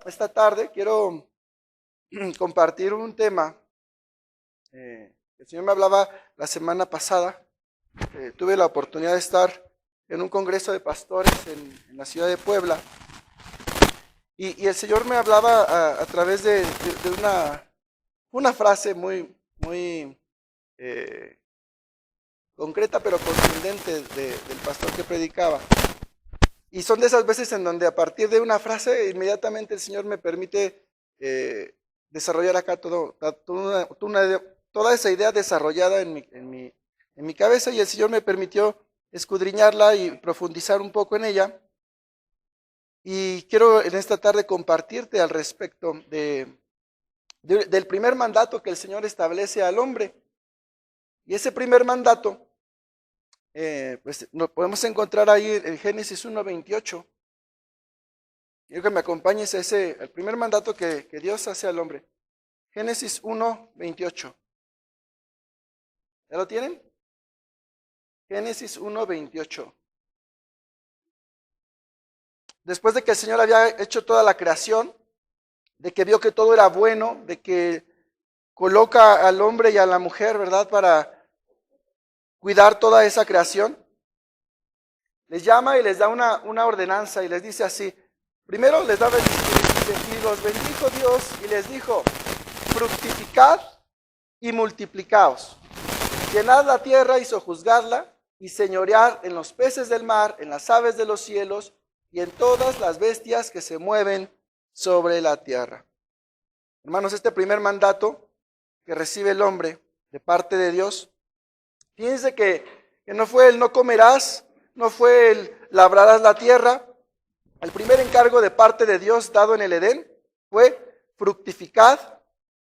Esta tarde quiero compartir un tema. El Señor me hablaba la semana pasada. Tuve la oportunidad de estar en un congreso de pastores en la ciudad de Puebla. Y el Señor me hablaba a través de una frase muy concreta, pero contundente del pastor que predicaba. Y son de esas veces en donde a partir de una frase inmediatamente el Señor me permite desarrollar acá toda esa idea desarrollada en mi cabeza, y el Señor me permitió escudriñarla y profundizar un poco en ella. Y quiero en esta tarde compartirte al respecto del primer mandato que el Señor establece al hombre. Y ese primer mandato pues lo podemos encontrar ahí en Génesis 1:28. Quiero que me acompañes a el primer mandato que Dios hace al hombre. Génesis 1:28. ¿Ya lo tienen? Génesis 1:28. Después de que el Señor había hecho toda la creación, de que vio que todo era bueno, de que coloca al hombre y a la mujer, ¿verdad?, para cuidar toda esa creación, les llama y les da una ordenanza y les dice así. Primero les da y los bendijo Dios y les dijo: fructificad y multiplicaos, llenad la tierra y sojuzgadla, y señoread en los peces del mar, en las aves de los cielos y en todas las bestias que se mueven sobre la tierra. Hermanos, este primer mandato que recibe el hombre de parte de Dios, fíjense que no fue el no comerás, no fue el labrarás la tierra. El primer encargo de parte de Dios dado en el Edén fue fructificad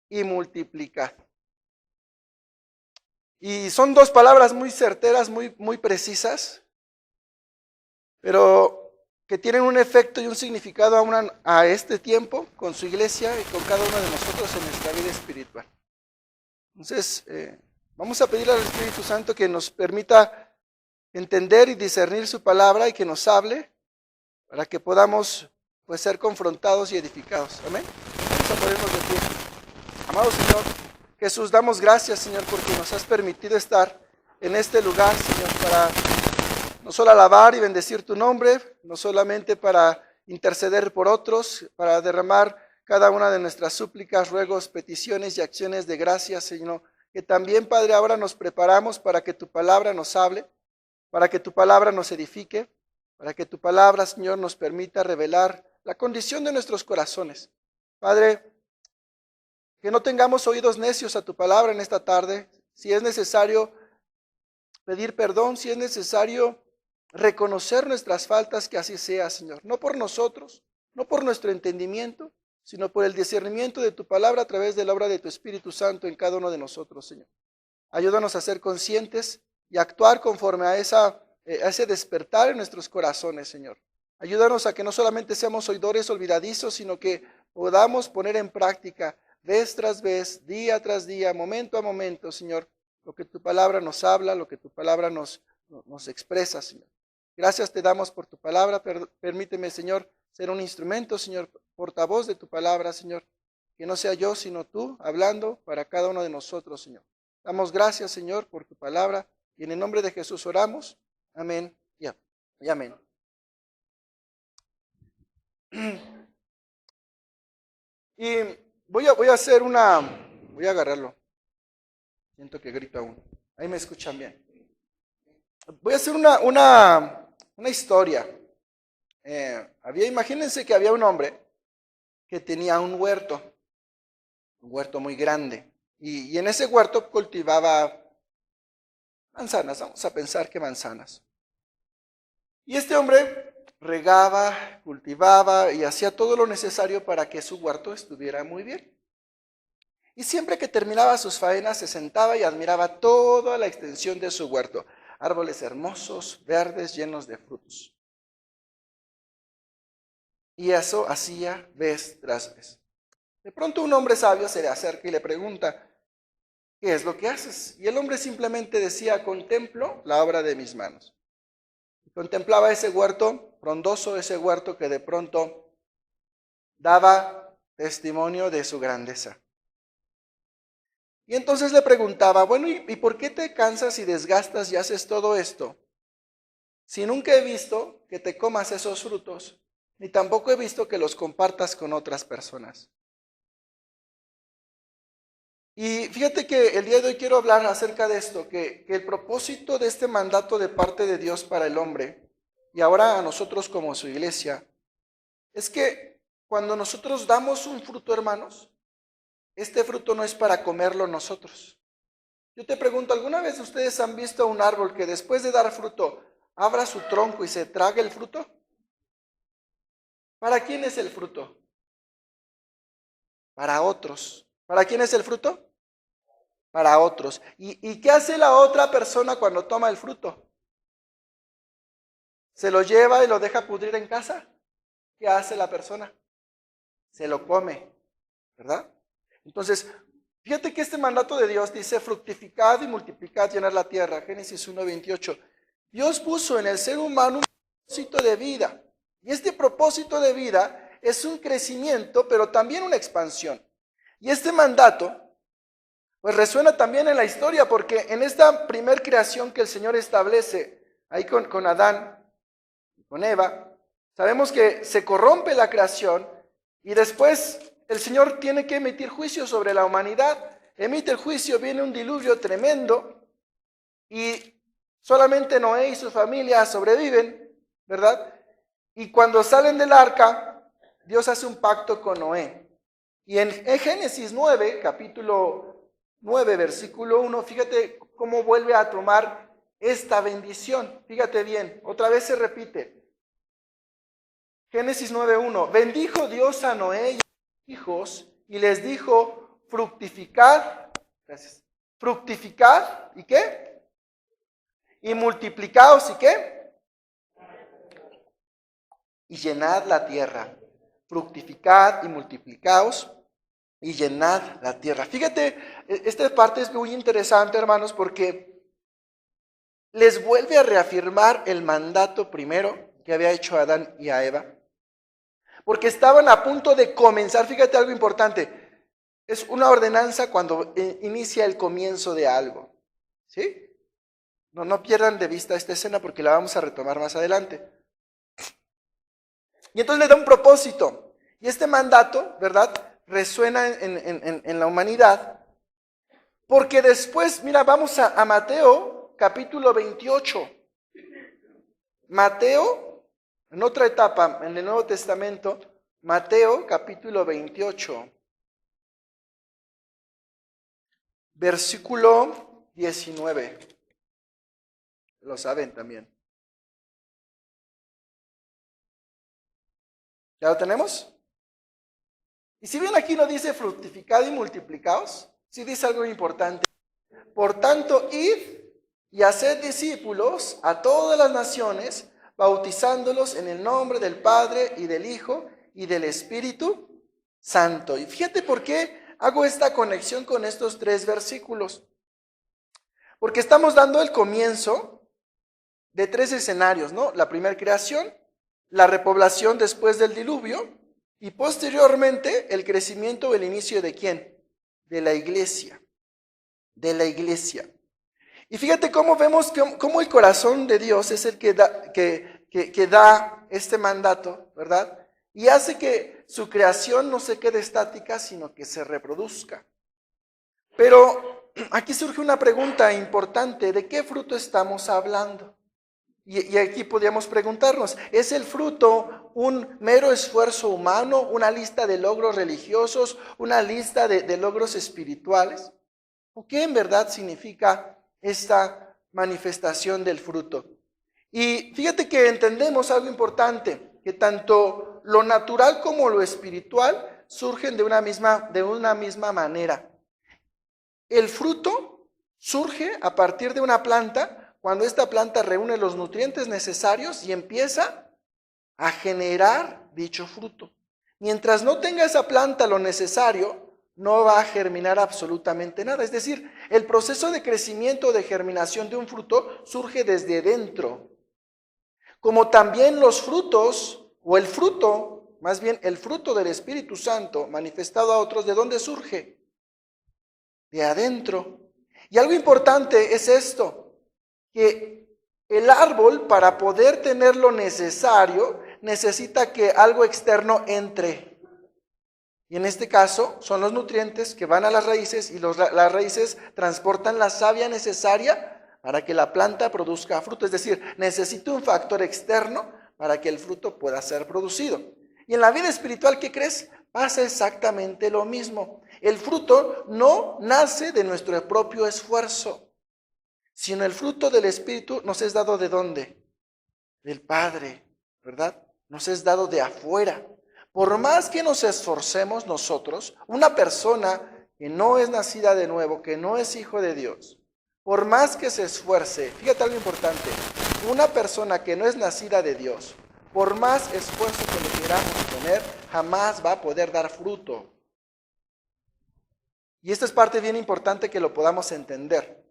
y multiplicad. Y son dos palabras muy certeras, muy precisas, pero que tienen un efecto y un significado aún a este tiempo con su iglesia y con cada uno de nosotros en nuestra vida espiritual. Entonces, vamos a pedirle al Espíritu Santo que nos permita entender y discernir su palabra y que nos hable para que podamos pues ser confrontados y edificados. Amén. Vamos a ponernos de pie. Amado Señor Jesús, damos gracias, Señor, porque nos has permitido estar en este lugar, Señor, para no solo alabar y bendecir tu nombre, no solamente para interceder por otros, para derramar cada una de nuestras súplicas, ruegos, peticiones y acciones de gracias, Señor, que también, Padre, ahora nos preparamos para que tu palabra nos hable, para que tu palabra nos edifique, para que tu palabra, Señor, nos permita revelar la condición de nuestros corazones. Padre, que no tengamos oídos necios a tu palabra en esta tarde. Si es necesario pedir perdón, si es necesario reconocer nuestras faltas, que así sea, Señor. No por nosotros, no por nuestro entendimiento, sino por el discernimiento de tu palabra a través de la obra de tu Espíritu Santo en cada uno de nosotros, Señor. Ayúdanos a ser conscientes y actuar conforme a ese despertar en nuestros corazones, Señor. Ayúdanos a que no solamente seamos oidores olvidadizos, sino que podamos poner en práctica vez tras vez, día tras día, momento a momento, Señor, lo que tu palabra nos habla, lo que tu palabra nos expresa, Señor. Gracias te damos por tu palabra. Permíteme, Señor, ser un instrumento, Señor, portavoz de tu palabra, Señor. Que no sea yo, sino tú, hablando para cada uno de nosotros, Señor. Damos gracias, Señor, por tu palabra, y en el nombre de Jesús oramos. Amén y amén. Y voy a hacer voy a agarrarlo. Siento que grito aún. Ahí me escuchan bien. Voy a hacer una historia. Imagínense que había un hombre que tenía un huerto muy grande. Y en ese huerto cultivaba manzanas, vamos a pensar que manzanas. Y este hombre regaba, cultivaba y hacía todo lo necesario para que su huerto estuviera muy bien. Y siempre que terminaba sus faenas se sentaba y admiraba toda la extensión de su huerto. Árboles hermosos, verdes, llenos de frutos. Y eso hacía vez tras vez. De pronto un hombre sabio se le acerca y le pregunta: ¿qué es lo que haces? Y el hombre simplemente decía: contemplo la obra de mis manos. Y contemplaba ese huerto frondoso, ese huerto que de pronto daba testimonio de su grandeza. Y entonces le preguntaba, bueno, ¿y por qué te cansas y desgastas y haces todo esto? Si nunca he visto que te comas esos frutos, ni tampoco he visto que los compartas con otras personas. Y fíjate que el día de hoy quiero hablar acerca de esto, que el propósito de este mandato de parte de Dios para el hombre, y ahora a nosotros como su iglesia, es que cuando nosotros damos un fruto, hermanos, este fruto no es para comerlo nosotros. Yo te pregunto, ¿alguna vez ustedes han visto un árbol que después de dar fruto, abra su tronco y se trague el fruto? ¿Para quién es el fruto? Para otros. ¿Para quién es el fruto? Para otros. ¿Y qué hace la otra persona cuando toma el fruto? ¿Se lo lleva y lo deja pudrir en casa? ¿Qué hace la persona? Se lo come, ¿verdad? Entonces, fíjate que este mandato de Dios dice, fructificad y multiplicad, llenar la tierra, Génesis 1:28. Dios puso en el ser humano un propósito de vida. Y este propósito de vida es un crecimiento, pero también una expansión. Y este mandato, pues resuena también en la historia, porque en esta primer creación que el Señor establece, ahí con Adán, con Eva, sabemos que se corrompe la creación y después el Señor tiene que emitir juicio sobre la humanidad. Emite el juicio, viene un diluvio tremendo y solamente Noé y su familia sobreviven, ¿verdad? Y cuando salen del arca, Dios hace un pacto con Noé. Y en Génesis 9, capítulo 9, versículo 1, fíjate cómo vuelve a tomar esta bendición. Fíjate bien, otra vez se repite. Génesis 9:1, bendijo Dios a Noé y a sus hijos y les dijo, fructificad, gracias, fructificad, ¿y qué? Y multiplicaos, ¿y qué? Y llenad la tierra, fructificad y multiplicaos y llenad la tierra. Fíjate, esta parte es muy interesante, hermanos, porque les vuelve a reafirmar el mandato primero que había hecho a Adán y a Eva, porque estaban a punto de comenzar. Fíjate algo importante, es una ordenanza cuando inicia el comienzo de algo, ¿sí? No pierdan de vista esta escena porque la vamos a retomar más adelante. Y entonces le da un propósito, y este mandato, ¿verdad?, resuena en la humanidad, porque después, mira, vamos a Mateo capítulo 28. Mateo, en otra etapa, en el Nuevo Testamento, Mateo capítulo 28, versículo 19. Lo saben también. ¿Ya lo tenemos? Y si bien aquí no dice fructificad y multiplicaos, sí dice algo importante. Por tanto, id y haced discípulos a todas las naciones, bautizándolos en el nombre del Padre y del Hijo y del Espíritu Santo. Y fíjate por qué hago esta conexión con estos 3 versículos. Porque estamos dando el comienzo de 3 escenarios, ¿no? La primera creación, la repoblación después del diluvio y posteriormente el crecimiento o el inicio ¿de quién? De la iglesia. De la iglesia. Y fíjate cómo vemos cómo el corazón de Dios es el que da este mandato, ¿verdad? Y hace que su creación no se quede estática, sino que se reproduzca. Pero aquí surge una pregunta importante, ¿de qué fruto estamos hablando? Y aquí podríamos preguntarnos, ¿es el fruto un mero esfuerzo humano, una lista de logros religiosos, una lista de logros espirituales? ¿O qué en verdad significa esta manifestación del fruto? Y fíjate que entendemos algo importante, que tanto lo natural como lo espiritual surgen de una misma manera. El fruto surge a partir de una planta, cuando esta planta reúne los nutrientes necesarios y empieza a generar dicho fruto. Mientras no tenga esa planta lo necesario, no va a germinar absolutamente nada. Es decir, el proceso de crecimiento o de germinación de un fruto surge desde dentro. Como también los frutos o el fruto más bien el fruto del Espíritu Santo manifestado a otros, ¿de dónde surge? De adentro. Y algo importante es esto, que el árbol, para poder tener lo necesario, necesita que algo externo entre. Y en este caso son los nutrientes que van a las raíces y las raíces transportan la savia necesaria para que la planta produzca fruto. Es decir, necesita un factor externo para que el fruto pueda ser producido. Y en la vida espiritual, ¿qué crees? Pasa exactamente lo mismo. El fruto no nace de nuestro propio esfuerzo, sino el fruto del Espíritu nos es dado ¿de dónde? Del Padre, ¿verdad? Nos es dado de afuera. Por más que nos esforcemos nosotros, una persona que no es nacida de nuevo, que no es hijo de Dios, por más que se esfuerce, fíjate algo importante, una persona que no es nacida de Dios, por más esfuerzo que le queramos poner, jamás va a poder dar fruto. Y esta es parte bien importante que lo podamos entender.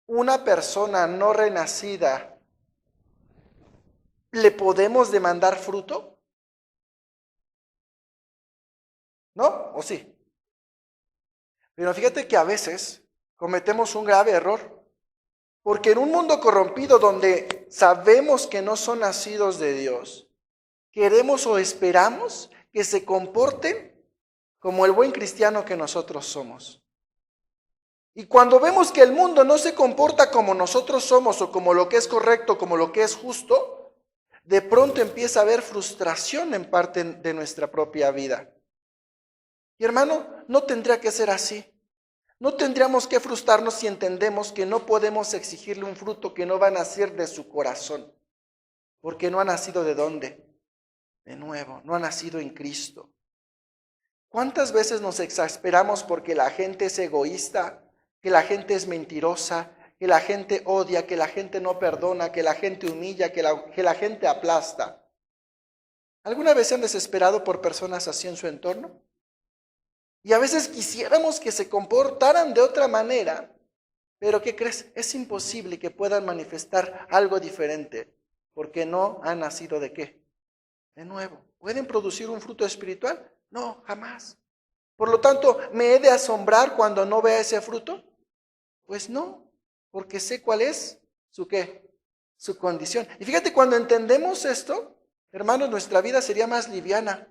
Una persona no renacida, ¿le podemos demandar fruto? ¿No? ¿O sí? Pero fíjate que a veces cometemos un grave error. Porque en un mundo corrompido donde sabemos que no son nacidos de Dios, queremos o esperamos que se comporten como el buen cristiano que nosotros somos. Y cuando vemos que el mundo no se comporta como nosotros somos o como lo que es correcto, como lo que es justo, de pronto empieza a haber frustración en parte de nuestra propia vida. Y hermano, no tendría que ser así. No tendríamos que frustrarnos si entendemos que no podemos exigirle un fruto que no va a nacer de su corazón. Porque no ha nacido ¿de dónde? De nuevo, no ha nacido en Cristo. ¿Cuántas veces nos exasperamos porque la gente es egoísta, que la gente es mentirosa, que la gente odia, que la gente no perdona, que la gente humilla, que la gente aplasta? ¿Alguna vez se han desesperado por personas así en su entorno? Y a veces quisiéramos que se comportaran de otra manera, pero ¿qué crees? Es imposible que puedan manifestar algo diferente, porque no han nacido ¿de qué? De nuevo. ¿Pueden producir un fruto espiritual? No, jamás. Por lo tanto, ¿me he de asombrar cuando no vea ese fruto? Pues no, porque sé cuál es su ¿qué? Su condición. Y fíjate, cuando entendemos esto, hermanos, nuestra vida sería más liviana.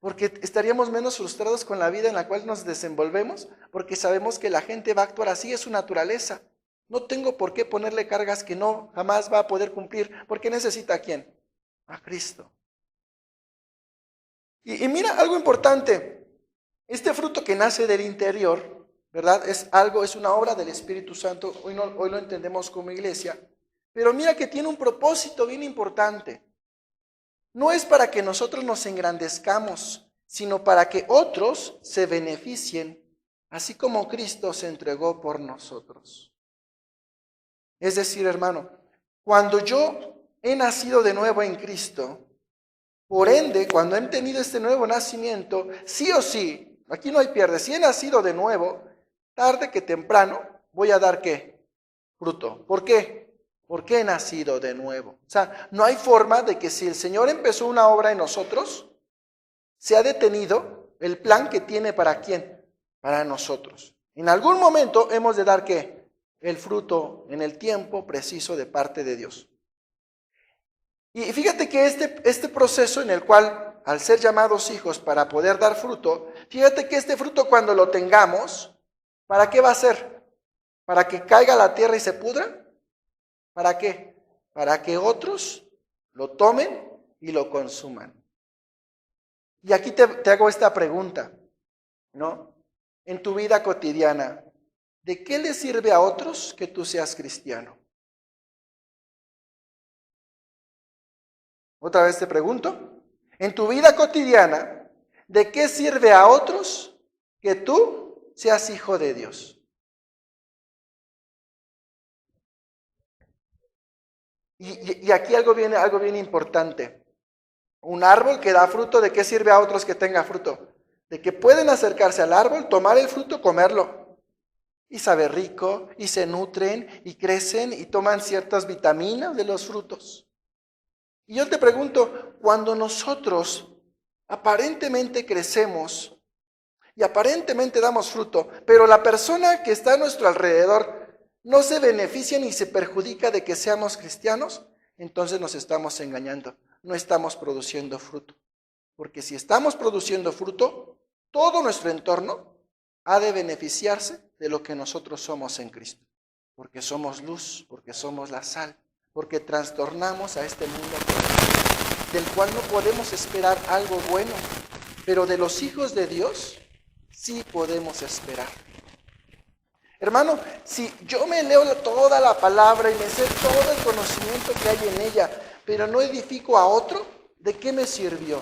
Porque estaríamos menos frustrados con la vida en la cual nos desenvolvemos, porque sabemos que la gente va a actuar así, es su naturaleza. No tengo por qué ponerle cargas que no jamás va a poder cumplir, porque necesita ¿a quién? A Cristo. Y mira, algo importante, este fruto que nace del interior, ¿verdad? Es una obra del Espíritu Santo, hoy lo entendemos como iglesia, pero mira que tiene un propósito bien importante. No es para que nosotros nos engrandezcamos, sino para que otros se beneficien, así como Cristo se entregó por nosotros. Es decir, hermano, cuando yo he nacido de nuevo en Cristo, por ende, cuando he tenido este nuevo nacimiento, sí o sí, aquí no hay pierde, si he nacido de nuevo, tarde que temprano, voy a dar ¿qué? Fruto. ¿Por qué? Porque he nacido de nuevo. O sea, no hay forma de que si el Señor empezó una obra en nosotros, se ha detenido el plan que tiene ¿para quién? Para nosotros. En algún momento hemos de dar ¿qué? El fruto en el tiempo preciso de parte de Dios. Y fíjate que este proceso en el cual, al ser llamados hijos para poder dar fruto, fíjate que este fruto cuando lo tengamos, ¿para qué va a ser? ¿Para que caiga a la tierra y se pudra? ¿Para qué? Para que otros lo tomen y lo consuman. Y aquí te hago esta pregunta, ¿no? En tu vida cotidiana, ¿de qué le sirve a otros que tú seas cristiano? Otra vez te pregunto, en tu vida cotidiana, ¿de qué sirve a otros que tú seas hijo de Dios? Y aquí algo bien importante. Un árbol que da fruto, ¿de qué sirve a otros que tenga fruto? De que pueden acercarse al árbol, tomar el fruto, comerlo. Y sabe rico, y se nutren, y crecen, y toman ciertas vitaminas de los frutos. Y yo te pregunto, cuando nosotros Aparentemente crecemos y aparentemente damos fruto, pero la persona que está a nuestro alrededor no se beneficia ni se perjudica de que seamos cristianos, entonces nos estamos engañando, no estamos produciendo fruto. Porque si estamos produciendo fruto, todo nuestro entorno ha de beneficiarse de lo que nosotros somos en Cristo. Porque somos luz, porque somos la sal, porque trastornamos a este mundo del cual no podemos esperar algo bueno, pero de los hijos de Dios sí podemos esperar. Hermano, si yo me leo toda la palabra y me sé todo el conocimiento que hay en ella, pero no edifico a otro, ¿de qué me sirvió?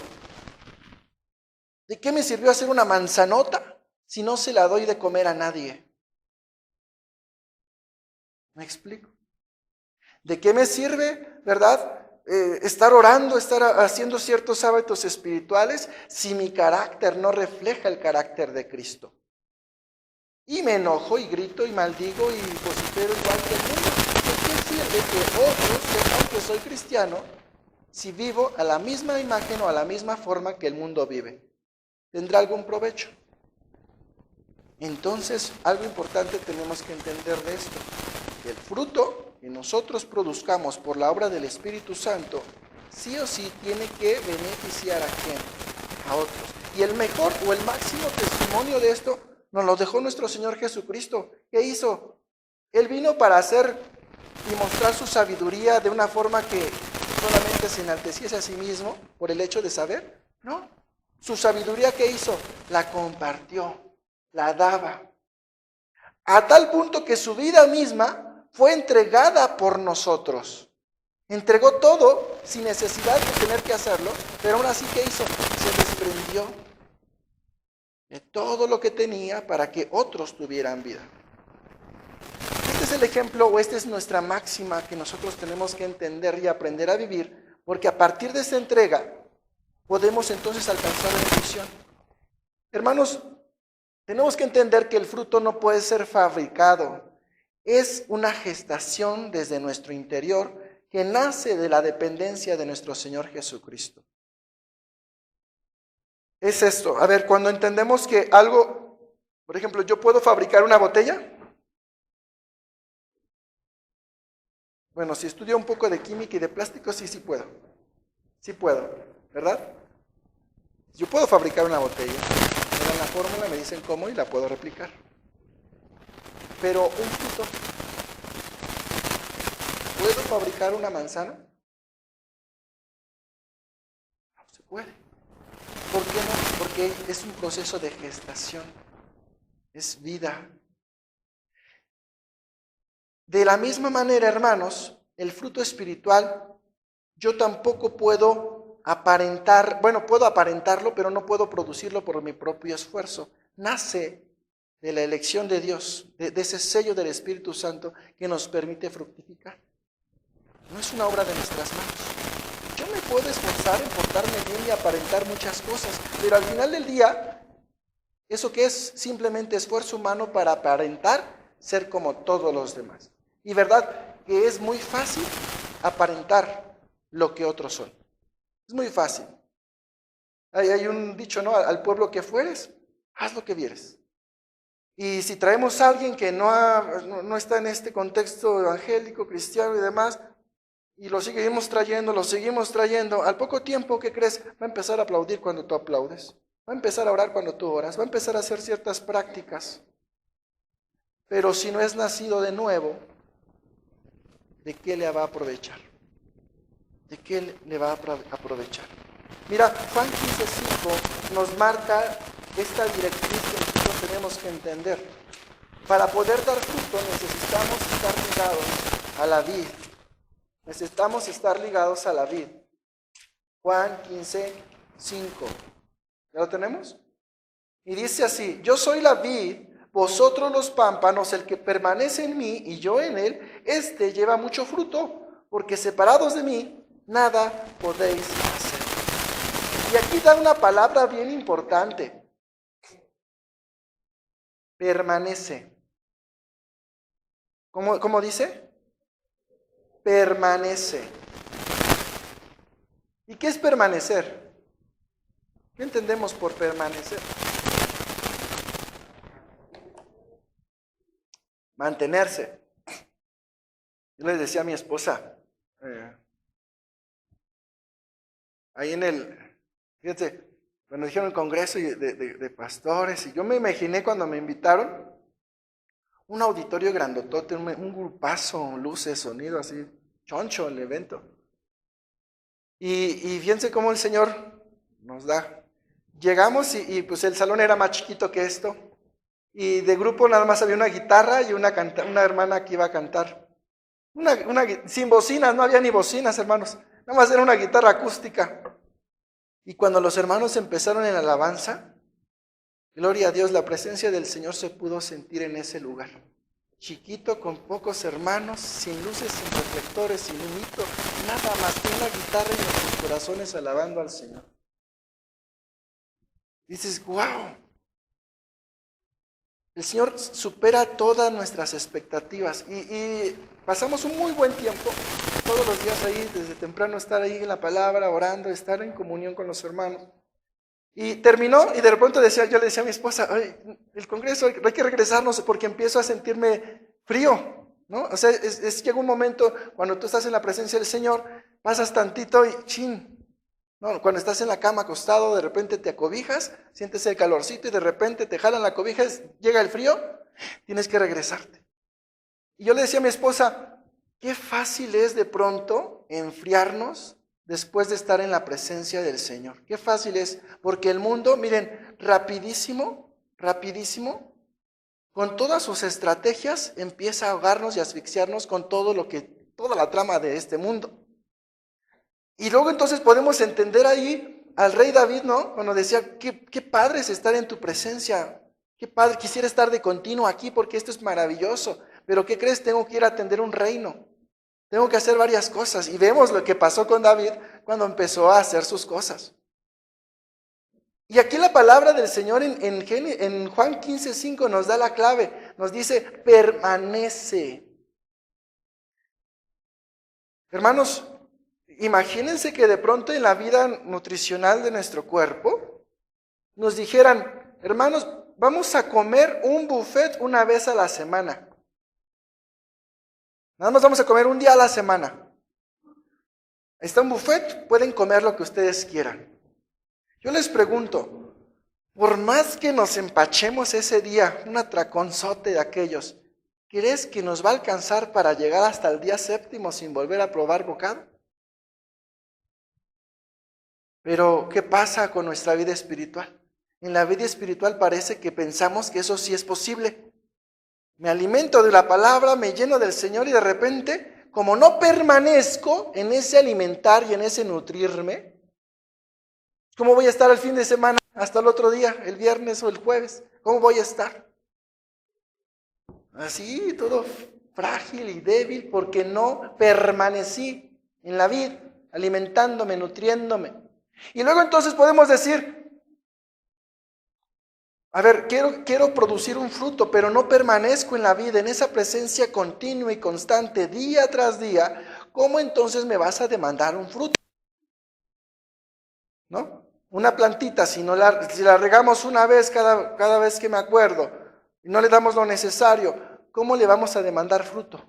¿De qué me sirvió hacer una manzanota si no se la doy de comer a nadie? ¿Me explico? ¿De qué me sirve, verdad? Estar orando, estar haciendo ciertos hábitos espirituales si mi carácter no refleja el carácter de Cristo. Y me enojo y grito y maldigo y vocifero igual que el mundo. ¿De qué sirve que otros sepan que soy cristiano si vivo a la misma imagen o a la misma forma que el mundo vive? ¿Tendrá algún provecho? Entonces, algo importante tenemos que entender de esto. El fruto que nosotros produzcamos por la obra del Espíritu Santo, sí o sí tiene que beneficiar ¿a quién? A otros. Y el mejor o el máximo testimonio de esto nos lo dejó nuestro Señor Jesucristo. ¿Qué hizo? Él vino para hacer y mostrar su sabiduría de una forma que solamente se enalteciese a sí mismo por el hecho de saber. No. Su sabiduría, ¿qué hizo? La compartió, la daba. A tal punto que su vida misma fue entregada por nosotros. Entregó todo sin necesidad de tener que hacerlo, pero aún así, ¿qué hizo? Se desprendió de todo lo que tenía para que otros tuvieran vida. Este es el ejemplo, o esta es nuestra máxima que nosotros tenemos que entender y aprender a vivir, porque a partir de esta entrega podemos entonces alcanzar la bendición. Hermanos, tenemos que entender que el fruto no puede ser fabricado. Es una gestación desde nuestro interior que nace de la dependencia de nuestro Señor Jesucristo. Es esto. A ver, cuando entendemos que algo, por ejemplo, yo puedo fabricar una botella. Bueno, si estudio un poco de química y de plástico, sí puedo. Sí puedo, ¿verdad? Yo puedo fabricar una botella. Me dan la fórmula, me dicen cómo y la puedo replicar. Pero un fruto, ¿puedo fabricar una manzana? No se puede. ¿Por qué no? Porque es un proceso de gestación, es vida. De la misma manera, hermanos, el fruto espiritual, yo tampoco puedo aparentar, bueno, puedo aparentarlo, pero no puedo producirlo por mi propio esfuerzo. Nace de la elección de Dios, de ese sello del Espíritu Santo que nos permite fructificar. No es una obra de nuestras manos. Yo me puedo esforzar en portarme bien y aparentar muchas cosas, pero al final del día, ¿eso qué es? Simplemente esfuerzo humano para aparentar ser como todos los demás. Y verdad que es muy fácil aparentar lo que otros son. Es muy fácil. Hay un dicho, ¿no? Al pueblo que fueres, haz lo que vieres. Y si traemos a alguien que no está en este contexto evangélico, cristiano y demás, y lo seguimos trayendo, al poco tiempo, ¿qué crees? Va a empezar a aplaudir cuando tú aplaudes. Va a empezar a orar cuando tú oras. Va a empezar a hacer ciertas prácticas. Pero si no es nacido de nuevo, ¿de qué le va a aprovechar? ¿De qué le va a aprovechar? Mira, Juan 15:5 nos marca esta directriz que nosotros tenemos que entender. Para poder dar fruto necesitamos estar ligados a la vid. Necesitamos estar ligados a la vid. Juan 15:5. ¿Ya lo tenemos? Y dice así: yo soy la vid, vosotros los pámpanos, el que permanece en mí y yo en él, este lleva mucho fruto, porque separados de mí, nada podéis hacer. Y aquí da una palabra bien importante. Permanece. ¿Cómo dice? Permanece. ¿Y qué es permanecer? ¿Qué entendemos por permanecer? Mantenerse. Yo les decía a mi esposa, ahí fíjense, cuando dijeron el congreso de pastores, y yo me imaginé cuando me invitaron, un auditorio grandotote, un grupazo, luces, sonido, así, choncho el evento. Y fíjense cómo el Señor nos da. Llegamos y pues el salón era más chiquito que esto, y de grupo nada más había una guitarra y una hermana que iba a cantar. Sin bocinas, no había ni bocinas, hermanos, nada más era una guitarra acústica. Y cuando los hermanos empezaron en alabanza, gloria a Dios, la presencia del Señor se pudo sentir en ese lugar. Chiquito, con pocos hermanos, sin luces, sin reflectores, sin humito, nada más que una guitarra y nuestros corazones alabando al Señor. Dices, wow. El Señor supera todas nuestras expectativas y pasamos un muy buen tiempo, todos los días ahí, desde temprano estar ahí en la palabra, orando, estar en comunión con los hermanos. Y terminó y de repente yo le decía a mi esposa, el congreso hay que regresarnos porque empiezo a sentirme frío, ¿no? O sea, llega un momento cuando tú estás en la presencia del Señor, pasas tantito y chin. No, cuando estás en la cama acostado, de repente te acobijas, sientes el calorcito y de repente te jalan la cobija, llega el frío, tienes que regresarte. Y yo le decía a mi esposa, qué fácil es de pronto enfriarnos después de estar en la presencia del Señor. Qué fácil es, porque el mundo, miren, rapidísimo, con todas sus estrategias empieza a ahogarnos y asfixiarnos con toda la trama de este mundo. Y luego entonces podemos entender ahí al rey David, ¿no? Cuando decía, qué padre es estar en tu presencia, qué padre, quisiera estar de continuo aquí porque esto es maravilloso, pero ¿qué crees? Tengo que ir a atender un reino, tengo que hacer varias cosas. Y vemos lo que pasó con David cuando empezó a hacer sus cosas. Y aquí la palabra del Señor en Juan 15:5 nos da la clave, nos dice, permanece. Hermanos, imagínense que de pronto en la vida nutricional de nuestro cuerpo nos dijeran, hermanos, vamos a comer un buffet una vez a la semana. Nada más vamos a comer un día a la semana. Está un buffet, pueden comer lo que ustedes quieran. Yo les pregunto, por más que nos empachemos ese día, un atraconzote de aquellos, ¿crees que nos va a alcanzar para llegar hasta el día 7 sin volver a probar bocado? Pero, ¿qué pasa con nuestra vida espiritual? En la vida espiritual parece que pensamos que eso sí es posible. Me alimento de la palabra, me lleno del Señor y de repente, como no permanezco en ese alimentar y en ese nutrirme, ¿cómo voy a estar el fin de semana hasta el otro día, el viernes o el jueves? ¿Cómo voy a estar? Así, todo frágil y débil porque no permanecí en la vida, alimentándome, nutriéndome. Y luego entonces podemos decir, a ver, quiero producir un fruto, pero no permanezco en la vida, en esa presencia continua y constante, día tras día. ¿Cómo entonces me vas a demandar un fruto? ¿No? Una plantita, si la regamos una vez cada vez que me acuerdo y no le damos lo necesario, ¿cómo le vamos a demandar fruto?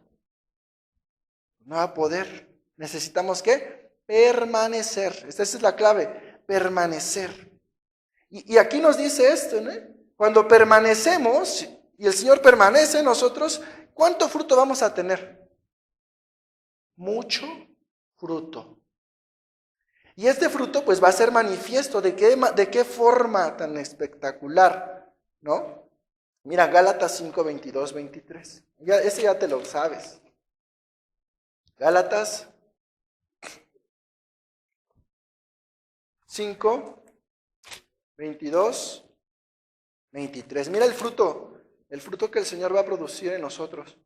No va a poder. ¿Necesitamos qué? Permanecer. Esta es la clave, permanecer. Y aquí nos dice esto, ¿no? Cuando permanecemos y el Señor permanece en nosotros, ¿cuánto fruto vamos a tener? Mucho fruto. Y este fruto pues va a ser manifiesto. ¿De qué forma tan espectacular? ¿No? Mira, Gálatas 5, 22, 23. Ese ya te lo sabes. Gálatas 5, 22, 23. Mira el fruto que el Señor va a producir en nosotros.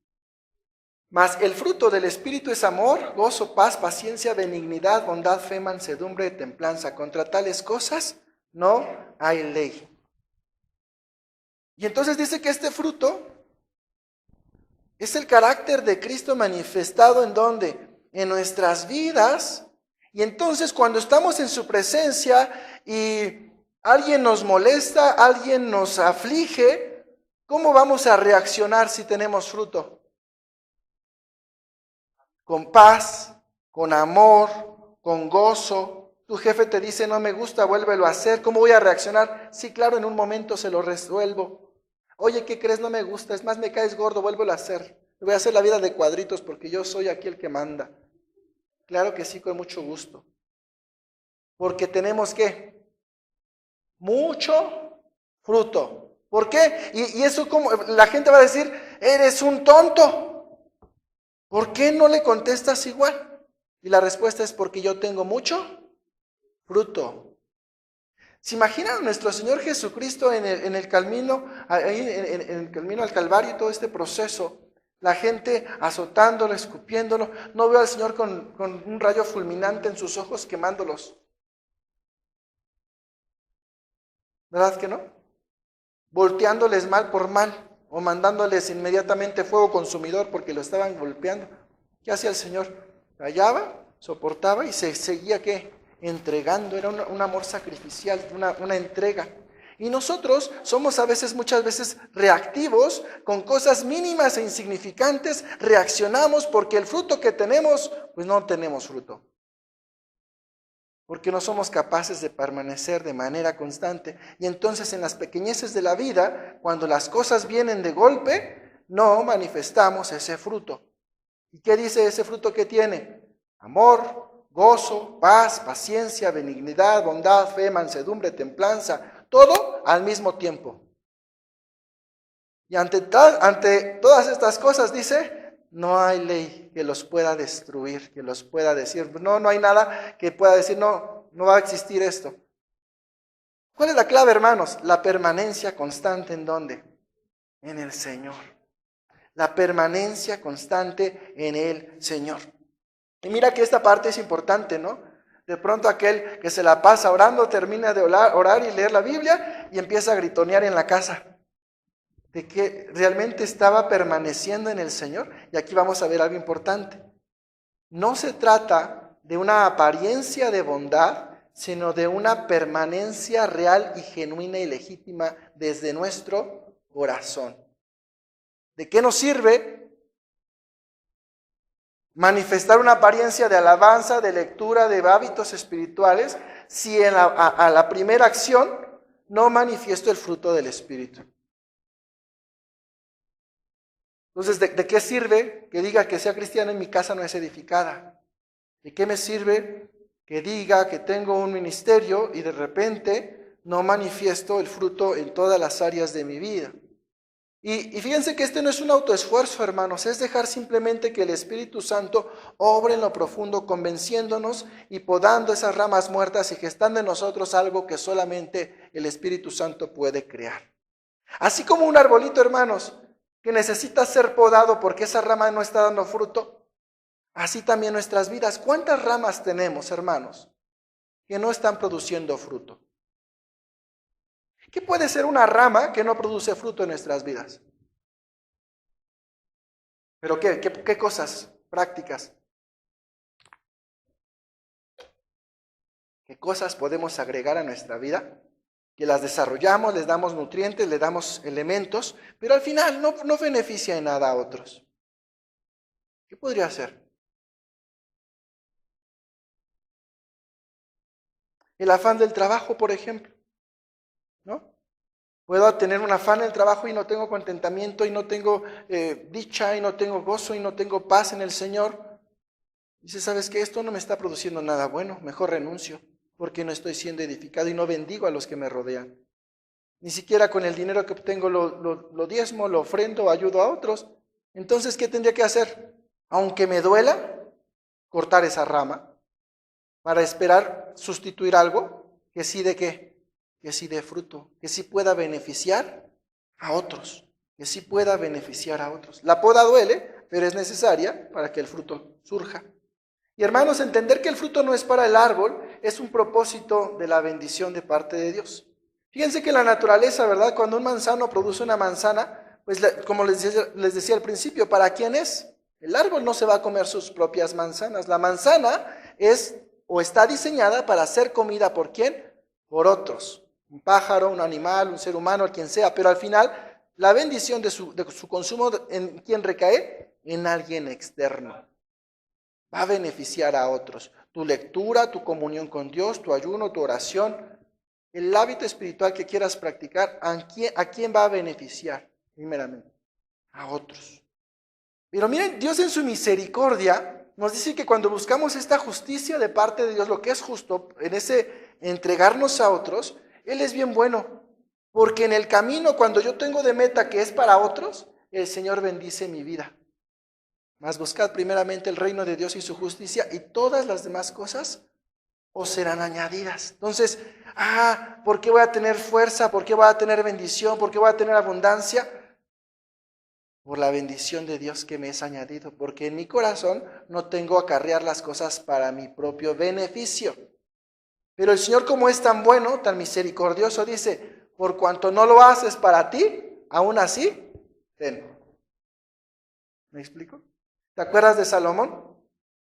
Mas el fruto del Espíritu es amor, gozo, paz, paciencia, benignidad, bondad, fe, mansedumbre, templanza. Contra tales cosas no hay ley. Y entonces dice que este fruto es el carácter de Cristo manifestado ¿en dónde? En nuestras vidas. Y entonces cuando estamos en su presencia y alguien nos molesta, alguien nos aflige, ¿cómo vamos a reaccionar si tenemos fruto? Con paz, con amor, con gozo. Tu jefe te dice, no me gusta, vuélvelo a hacer. ¿Cómo voy a reaccionar? Sí, claro, en un momento se lo resuelvo. Oye, ¿qué crees? No me gusta, es más, me caes gordo, vuélvelo a hacer. Voy a hacer la vida de cuadritos porque yo soy aquí el que manda. Claro que sí, con mucho gusto. Porque tenemos ¿qué? Mucho fruto. ¿Por qué? Y eso como la gente va a decir, eres un tonto. ¿Por qué no le contestas igual? Y la respuesta es porque yo tengo mucho fruto. ¿Se imaginan a nuestro Señor Jesucristo en el camino, ahí en el camino al Calvario y todo este proceso? La gente azotándolo, escupiéndolo. No veo al Señor con un rayo fulminante en sus ojos quemándolos. ¿Verdad que no? Volteándoles mal por mal o mandándoles inmediatamente fuego consumidor porque lo estaban golpeando. ¿Qué hacía el Señor? Callaba, soportaba y se seguía ¿qué? Entregando. Era un amor sacrificial, una entrega. Y nosotros somos muchas veces reactivos con cosas mínimas e insignificantes. Reaccionamos porque el fruto que tenemos, pues no tenemos fruto. Porque no somos capaces de permanecer de manera constante. Y entonces en las pequeñeces de la vida, cuando las cosas vienen de golpe, no manifestamos ese fruto. ¿Y qué dice ese fruto que tiene? Amor, gozo, paz, paciencia, benignidad, bondad, fe, mansedumbre, templanza, todo al mismo tiempo. Y ante todas estas cosas dice, no hay ley que los pueda destruir, que los pueda decir, no hay nada que pueda decir, no va a existir esto. ¿Cuál es la clave, hermanos? La permanencia constante, ¿en dónde? En el Señor. La permanencia constante en el Señor. Y mira que esta parte es importante, ¿no? De pronto aquel que se la pasa orando, termina de orar y leer la Biblia y empieza a gritonear en la casa. De que realmente estaba permaneciendo en el Señor. Y aquí vamos a ver algo importante. No se trata de una apariencia de bondad, sino de una permanencia real y genuina y legítima desde nuestro corazón. ¿De qué nos sirve manifestar una apariencia de alabanza, de lectura, de hábitos espirituales, si a la primera acción no manifiesto el fruto del Espíritu? Entonces, ¿de qué sirve que diga que sea cristiano y mi casa no es edificada? ¿De qué me sirve que diga que tengo un ministerio y de repente no manifiesto el fruto en todas las áreas de mi vida? Y fíjense que este no es un autoesfuerzo, hermanos, es dejar simplemente que el Espíritu Santo obre en lo profundo, convenciéndonos y podando esas ramas muertas y gestando en nosotros algo que solamente el Espíritu Santo puede crear. Así como un arbolito, hermanos, que necesita ser podado porque esa rama no está dando fruto, así también nuestras vidas. ¿Cuántas ramas tenemos, hermanos, que no están produciendo fruto? ¿Qué puede ser una rama que no produce fruto en nuestras vidas? ¿Pero qué cosas prácticas? ¿Qué cosas podemos agregar a nuestra vida? Que las desarrollamos, les damos nutrientes, les damos elementos, pero al final no beneficia en nada a otros. ¿Qué podría ser? El afán del trabajo, por ejemplo, ¿no? Puedo tener un afán en el trabajo y no tengo contentamiento y no tengo dicha y no tengo gozo y no tengo paz en el Señor. Dice, ¿sabes qué? Esto no me está produciendo nada bueno, mejor renuncio, porque no estoy siendo edificado y no bendigo a los que me rodean. Ni siquiera con el dinero que obtengo lo diezmo, lo ofrendo, ayudo a otros. Entonces, ¿qué tendría que hacer? Aunque me duela, cortar esa rama para esperar sustituir algo que sí de qué, que sí dé fruto, que sí pueda beneficiar a otros, que sí pueda beneficiar a otros. La poda duele, pero es necesaria para que el fruto surja. Y hermanos, entender que el fruto no es para el árbol, es un propósito de la bendición de parte de Dios. Fíjense que la naturaleza, ¿verdad? Cuando un manzano produce una manzana, pues como les decía al principio, ¿para quién es? El árbol no se va a comer sus propias manzanas. La manzana es o está diseñada para ser comida ¿por quién? Por otros. un pájaro, un animal, un ser humano, a quien sea, pero al final la bendición de su consumo, ¿en quién recae? En alguien externo. Va a beneficiar a otros. Tu lectura, tu comunión con Dios, tu ayuno, tu oración, el hábito espiritual que quieras practicar, ¿a quién va a beneficiar? Primeramente, a otros. Pero miren, Dios en su misericordia nos dice que cuando buscamos esta justicia de parte de Dios, lo que es justo, en ese entregarnos a otros, Él es bien bueno. Porque en el camino, cuando yo tengo de meta que es para otros, el Señor bendice mi vida. Mas buscad primeramente el reino de Dios y su justicia, y todas las demás cosas os serán añadidas. Entonces, ¿por qué voy a tener fuerza? ¿Por qué voy a tener bendición? ¿Por qué voy a tener abundancia? Por la bendición de Dios que me es añadido, porque en mi corazón no tengo acarrear las cosas para mi propio beneficio. Pero el Señor, como es tan bueno, tan misericordioso, dice, por cuanto no lo haces para ti, aún así, ten. ¿Me explico? ¿Te acuerdas de Salomón?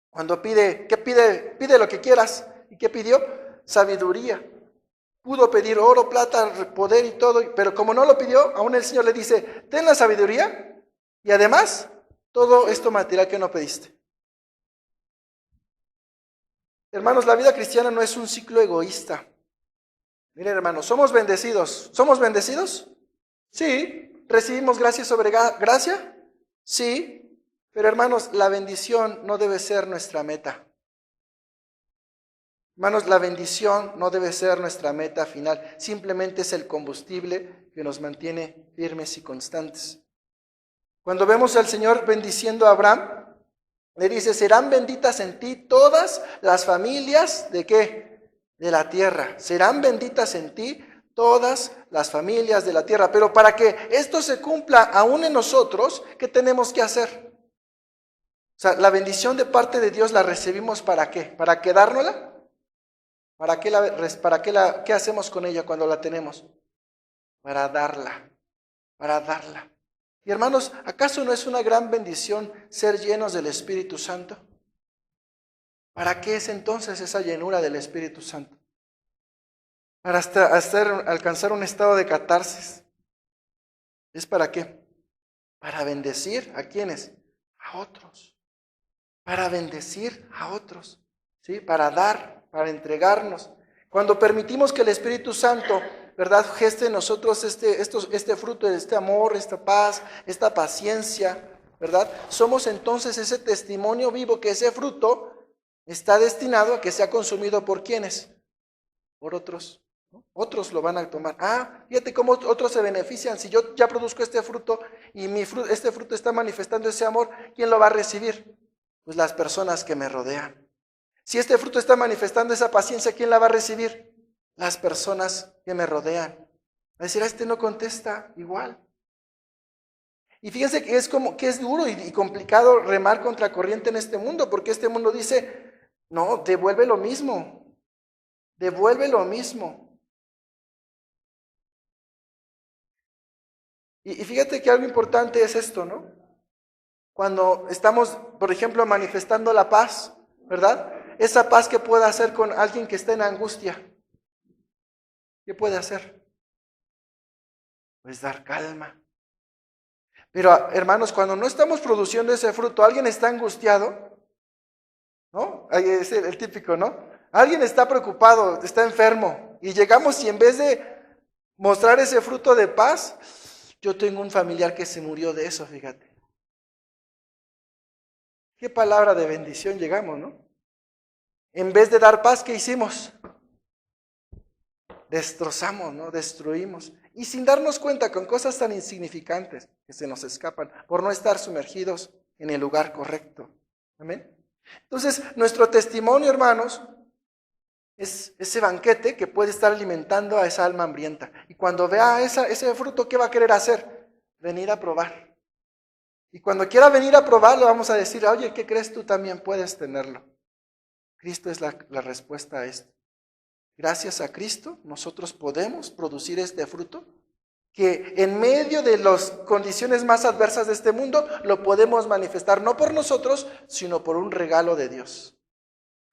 Cuando pide, ¿qué pide? Pide lo que quieras. ¿Y qué pidió? Sabiduría. Pudo pedir oro, plata, poder y todo, pero como no lo pidió, aún el Señor le dice, ten la sabiduría y además todo esto material que no pediste. Hermanos, la vida cristiana no es un ciclo egoísta. Miren, hermanos, ¿somos bendecidos? ¿Somos bendecidos? Sí. ¿Recibimos gracia sobre gracia? Sí. Pero hermanos, la bendición no debe ser nuestra meta. Hermanos, la bendición no debe ser nuestra meta final. Simplemente es el combustible que nos mantiene firmes y constantes. Cuando vemos al Señor bendiciendo a Abraham, le dice, serán benditas en ti todas las familias, ¿de qué? De la tierra. Serán benditas en ti todas las familias de la tierra. Pero para que esto se cumpla aún en nosotros, ¿qué tenemos que hacer? O sea, la bendición de parte de Dios la recibimos ¿para qué? ¿Para quedárnosla? ¿Qué hacemos con ella cuando la tenemos? Para darla. Y hermanos, ¿acaso no es una gran bendición ser llenos del Espíritu Santo? ¿Para qué es entonces esa llenura del Espíritu Santo? Para alcanzar un estado de catarsis. ¿Es para qué? Para bendecir ¿a quiénes? A otros. Para bendecir a otros. ¿Sí? Para dar, para entregarnos. Cuando permitimos que el Espíritu Santo, ¿verdad?, geste en nosotros este fruto, este amor, esta paz, esta paciencia, ¿verdad? Somos entonces ese testimonio vivo que ese fruto está destinado a que sea consumido por ¿quiénes? Por otros. ¿No? Otros lo van a tomar. Fíjate cómo otros se benefician. Si yo ya produzco este fruto y este fruto está manifestando ese amor, ¿quién lo va a recibir? Pues las personas que me rodean. Si este fruto está manifestando esa paciencia, ¿quién la va a recibir? Las personas que me rodean. Va a decir, este no contesta igual. Y fíjense que es duro y complicado remar contra corriente en este mundo, porque este mundo dice, no, devuelve lo mismo. Devuelve lo mismo. Y fíjate que algo importante es esto, ¿no? Cuando estamos, por ejemplo, manifestando la paz, ¿verdad? Esa paz que puede hacer con alguien que está en angustia. ¿Qué puede hacer? Pues dar calma. Pero hermanos, cuando no estamos produciendo ese fruto, alguien está angustiado, ¿no? Es el típico, ¿no? Alguien está preocupado, está enfermo, y llegamos y en vez de mostrar ese fruto de paz, yo tengo un familiar que se murió de eso, fíjate. Qué palabra de bendición llegamos, ¿no? En vez de dar paz, ¿qué hicimos? Destrozamos, ¿no? Destruimos. Y sin darnos cuenta, con cosas tan insignificantes que se nos escapan, por no estar sumergidos en el lugar correcto. ¿Amén? Entonces, nuestro testimonio, hermanos, es ese banquete que puede estar alimentando a esa alma hambrienta. Y cuando vea ese fruto, ¿qué va a querer hacer? Venir a probar. Y cuando quiera venir a probarlo, vamos a decir, oye, ¿qué crees? Tú también puedes tenerlo. Cristo es la respuesta a esto. Gracias a Cristo, nosotros podemos producir este fruto que en medio de las condiciones más adversas de este mundo, lo podemos manifestar no por nosotros, sino por un regalo de Dios.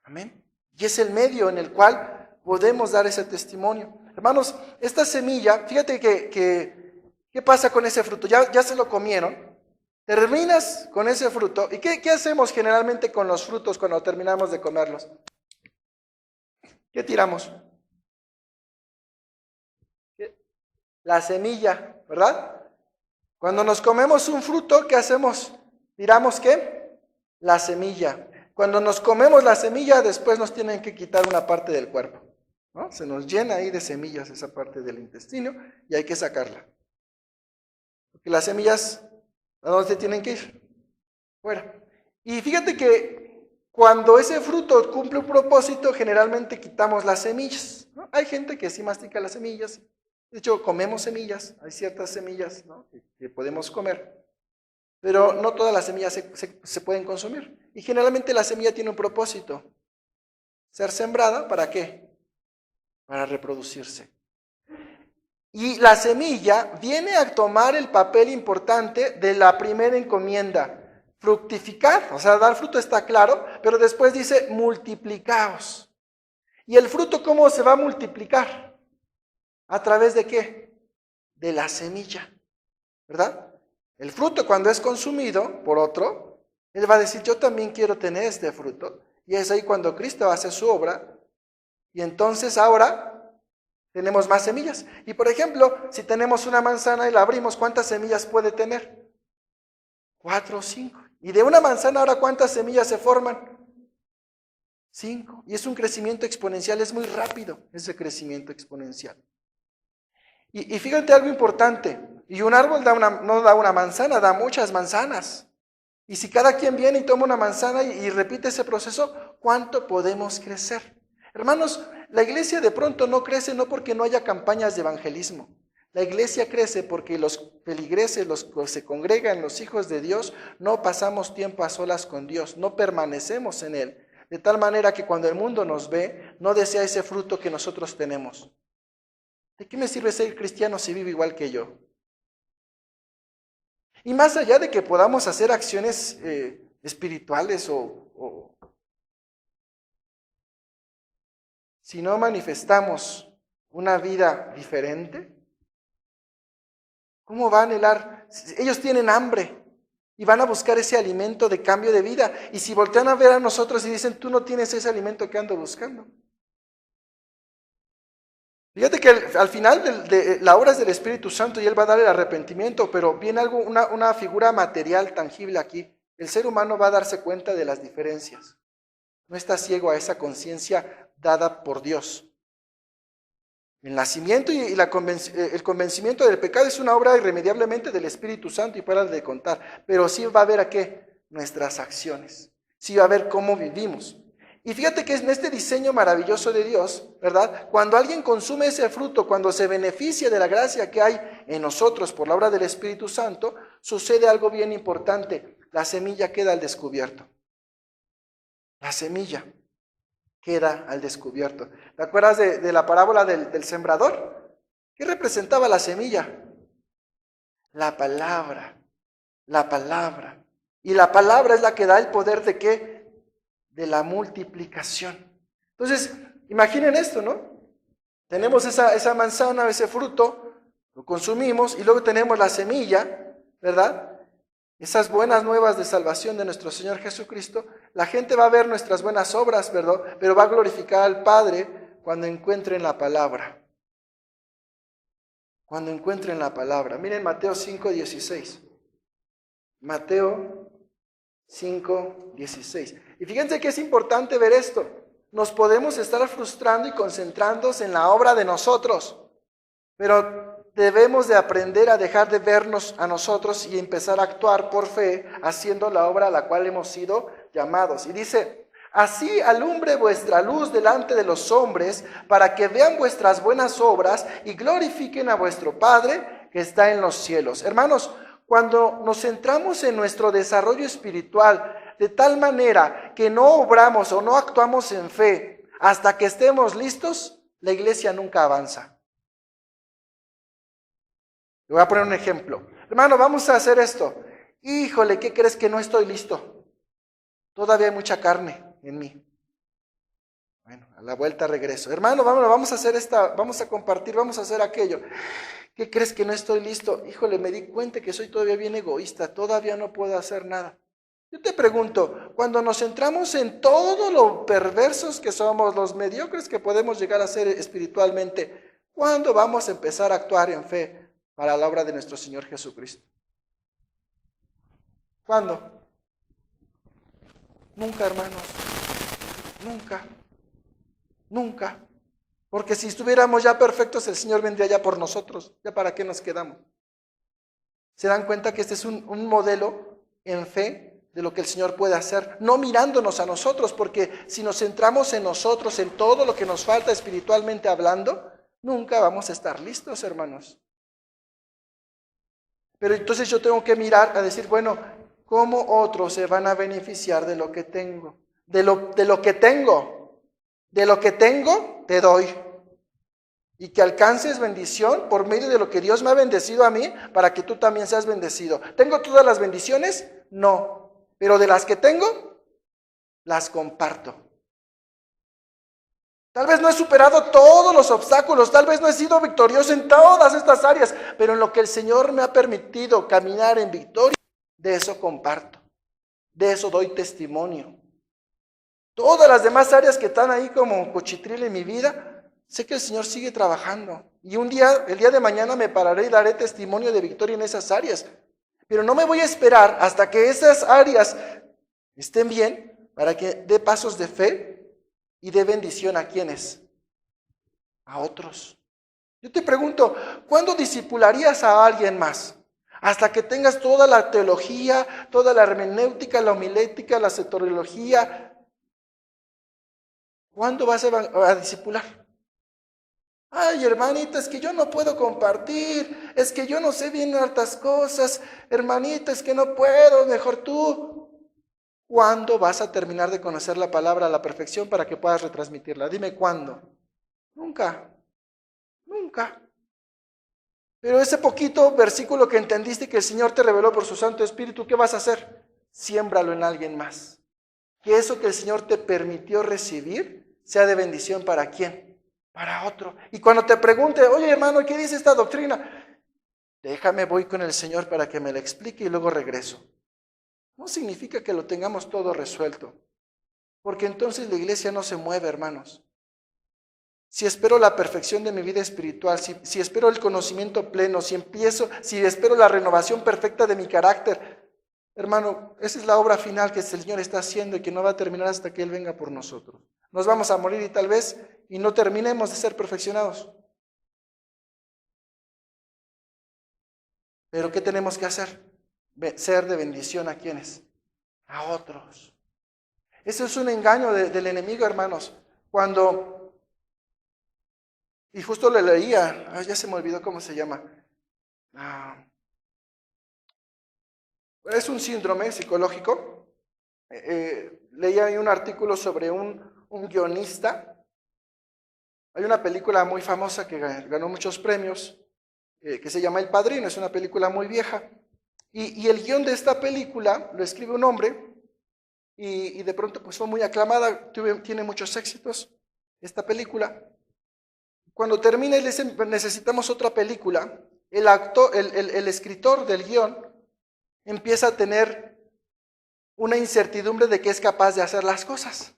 Amén. Y es el medio en el cual podemos dar ese testimonio. Hermanos, esta semilla, fíjate ¿qué pasa con ese fruto? Ya se lo comieron, terminas con ese fruto, ¿y qué hacemos generalmente con los frutos cuando terminamos de comerlos? ¿Qué tiramos? La semilla, ¿verdad? Cuando nos comemos un fruto, ¿qué hacemos? ¿Tiramos qué? La semilla. Cuando nos comemos la semilla, después nos tienen que quitar una parte del cuerpo, ¿no? Se nos llena ahí de semillas esa parte del intestino y hay que sacarla. Porque las semillas, ¿a dónde tienen que ir? Fuera. Y fíjate que cuando ese fruto cumple un propósito, generalmente quitamos las semillas, ¿no? Hay gente que sí mastica las semillas. De hecho, comemos semillas, hay ciertas semillas, ¿no?, que podemos comer, pero no todas las semillas se pueden consumir. Y generalmente la semilla tiene un propósito: ser sembrada, ¿para qué? Para reproducirse. Y la semilla viene a tomar el papel importante de la primera encomienda: fructificar, o sea, dar fruto está claro, pero después dice multiplicaos. ¿Y el fruto cómo se va a multiplicar? ¿A través de qué? De la semilla, ¿verdad? El fruto, cuando es consumido por otro, él va a decir: yo también quiero tener este fruto. Y es ahí cuando Cristo hace su obra, y entonces ahora tenemos más semillas. Y por ejemplo, si tenemos una manzana y la abrimos, ¿cuántas semillas puede tener? 4 o 5. Y de una manzana ahora, ¿cuántas semillas se forman? 5. Y es un crecimiento exponencial, es muy rápido ese crecimiento exponencial. Y fíjate algo importante: y un árbol no da una manzana, da muchas manzanas. Y si cada quien viene y toma una manzana y repite ese proceso, ¿cuánto podemos crecer? Hermanos, la iglesia de pronto no crece no porque no haya campañas de evangelismo. La iglesia crece porque los feligreses, los que se congregan, los hijos de Dios, no pasamos tiempo a solas con Dios, no permanecemos en Él. De tal manera que cuando el mundo nos ve, no desea ese fruto que nosotros tenemos. ¿De qué me sirve ser cristiano si vive igual que yo? Y más allá de que podamos hacer acciones espirituales si no manifestamos una vida diferente, ¿cómo va a anhelar? Ellos tienen hambre y van a buscar ese alimento de cambio de vida. Y si voltean a ver a nosotros y dicen: tú no tienes ese alimento que ando buscando. Fíjate que al final de la obra es del Espíritu Santo y Él va a dar el arrepentimiento, pero viene una figura material tangible aquí. El ser humano va a darse cuenta de las diferencias. No está ciego a esa conciencia dada por Dios. El nacimiento y el convencimiento del pecado es una obra irremediablemente del Espíritu Santo y para de contar, pero sí va a ver a qué, nuestras acciones, sí va a ver cómo vivimos. Y fíjate que en este diseño maravilloso de Dios, ¿verdad? Cuando alguien consume ese fruto, cuando se beneficia de la gracia que hay en nosotros por la obra del Espíritu Santo, sucede algo bien importante: la semilla queda al descubierto. La semilla queda al descubierto. ¿Te acuerdas de la parábola del sembrador? ¿Qué representaba la semilla? La palabra. La palabra. Y la palabra es la que da el poder ¿de qué? De la multiplicación. Entonces, imaginen esto, ¿no? Tenemos esa manzana, ese fruto, lo consumimos y luego tenemos la semilla, ¿verdad? Esas buenas nuevas de salvación de nuestro Señor Jesucristo. La gente va a ver nuestras buenas obras, ¿verdad? Pero va a glorificar al Padre cuando encuentren la palabra. Cuando encuentren la palabra. Miren Mateo 5:16. Mateo 5:16. Y fíjense que es importante ver esto. Nos podemos estar frustrando y concentrándonos en la obra de nosotros, pero debemos de aprender a dejar de vernos a nosotros y empezar a actuar por fe, haciendo la obra a la cual hemos sido llamados. Y dice: así alumbre vuestra luz delante de los hombres, para que vean vuestras buenas obras y glorifiquen a vuestro Padre que está en los cielos. Hermanos, cuando nos centramos en nuestro desarrollo espiritual de tal manera que no obramos o no actuamos en fe hasta que estemos listos, la iglesia nunca avanza. Le voy a poner un ejemplo. Hermano, vamos a hacer esto. Híjole, ¿qué crees que no estoy listo? Todavía hay mucha carne en mí. Bueno, a la vuelta regreso. Hermano, vamos a hacer vamos a compartir, vamos a hacer aquello. ¿Qué crees que no estoy listo? Híjole, me di cuenta que soy todavía bien egoísta, todavía no puedo hacer nada. Yo te pregunto, cuando nos centramos en todo lo perversos que somos, los mediocres que podemos llegar a ser espiritualmente, ¿cuándo vamos a empezar a actuar en fe para la obra de nuestro Señor Jesucristo? ¿Cuándo? Nunca, hermanos, nunca, nunca. Porque si estuviéramos ya perfectos, el Señor vendría ya por nosotros. ¿Ya para qué nos quedamos? ¿Se dan cuenta que este es un modelo en fe de lo que el Señor puede hacer? No mirándonos a nosotros, porque si nos centramos en nosotros, en todo lo que nos falta espiritualmente hablando, nunca vamos a estar listos, hermanos. Pero entonces yo tengo que mirar a decir, bueno, ¿cómo otros se van a beneficiar de lo que tengo? De lo que tengo. De lo que tengo, te doy. Y que alcances bendición por medio de lo que Dios me ha bendecido a mí, para que tú también seas bendecido. ¿Tengo todas las bendiciones? No. Pero de las que tengo, las comparto. Tal vez no he superado todos los obstáculos, tal vez no he sido victorioso en todas estas áreas, pero en lo que el Señor me ha permitido caminar en victoria, de eso comparto. De eso doy testimonio. Todas las demás áreas que están ahí como cochitril en mi vida, sé que el Señor sigue trabajando. Y el día de mañana me pararé y daré testimonio de victoria en esas áreas. Pero no me voy a esperar hasta que esas áreas estén bien para que dé pasos de fe y dé bendición a quienes, a otros. Yo te pregunto, ¿cuándo discipularías a alguien más? Hasta que tengas toda la teología, toda la hermenéutica, la homilética, la soteriología. ¿Cuándo vas a discipular? Ay, hermanita, es que yo no puedo compartir, es que yo no sé bien hartas cosas, hermanita, es que no puedo, mejor tú. ¿Cuándo vas a terminar de conocer la palabra a la perfección para que puedas retransmitirla? Dime cuándo. Nunca, nunca. Pero ese poquito versículo que entendiste que el Señor te reveló por su Santo Espíritu, ¿qué vas a hacer? Siémbralo en alguien más. Que eso que el Señor te permitió recibir sea de bendición ¿para quién? Para otro. Y cuando te pregunte, oye hermano, ¿qué dice esta doctrina? Déjame, voy con el Señor para que me la explique y luego regreso. No significa que lo tengamos todo resuelto, porque entonces la iglesia no se mueve, hermanos. Si espero la perfección de mi vida espiritual, si espero el conocimiento pleno, si espero la renovación perfecta de mi carácter, hermano, esa es la obra final que el Señor está haciendo y que no va a terminar hasta que Él venga por nosotros. Nos vamos a morir y tal vez y no terminemos de ser perfeccionados. Pero ¿qué tenemos que hacer? Ser de bendición ¿a quiénes? A otros. Eso es un engaño del enemigo, hermanos. Y justo le leía, ya se me olvidó cómo se llama. Es un síndrome psicológico. Leía ahí un artículo sobre un guionista. Hay una película muy famosa que ganó muchos premios, que se llama El Padrino, es una película muy vieja. Y el guión de esta película lo escribe un hombre, y de pronto pues fue muy aclamada, tiene muchos éxitos esta película. Cuando termina y le dicen, necesitamos otra película, el escritor del guión empieza a tener una incertidumbre de que es capaz de hacer las cosas.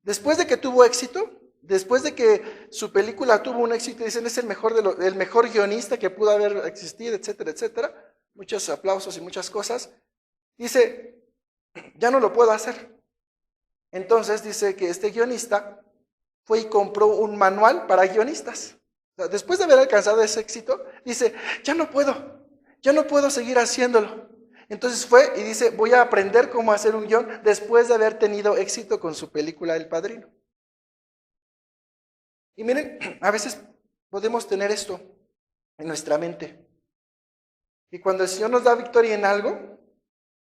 Después de que tuvo éxito, después de que su película tuvo un éxito, dicen es el mejor guionista que pudo haber existido, etcétera, etcétera, muchos aplausos y muchas cosas, dice, ya no lo puedo hacer. Entonces dice que este guionista fue y compró un manual para guionistas. O sea, después de haber alcanzado ese éxito, dice, ya no puedo seguir haciéndolo. Entonces fue y dice, voy a aprender cómo hacer un guión después de haber tenido éxito con su película El Padrino. Y miren, a veces podemos tener esto en nuestra mente. Y cuando el Señor nos da victoria en algo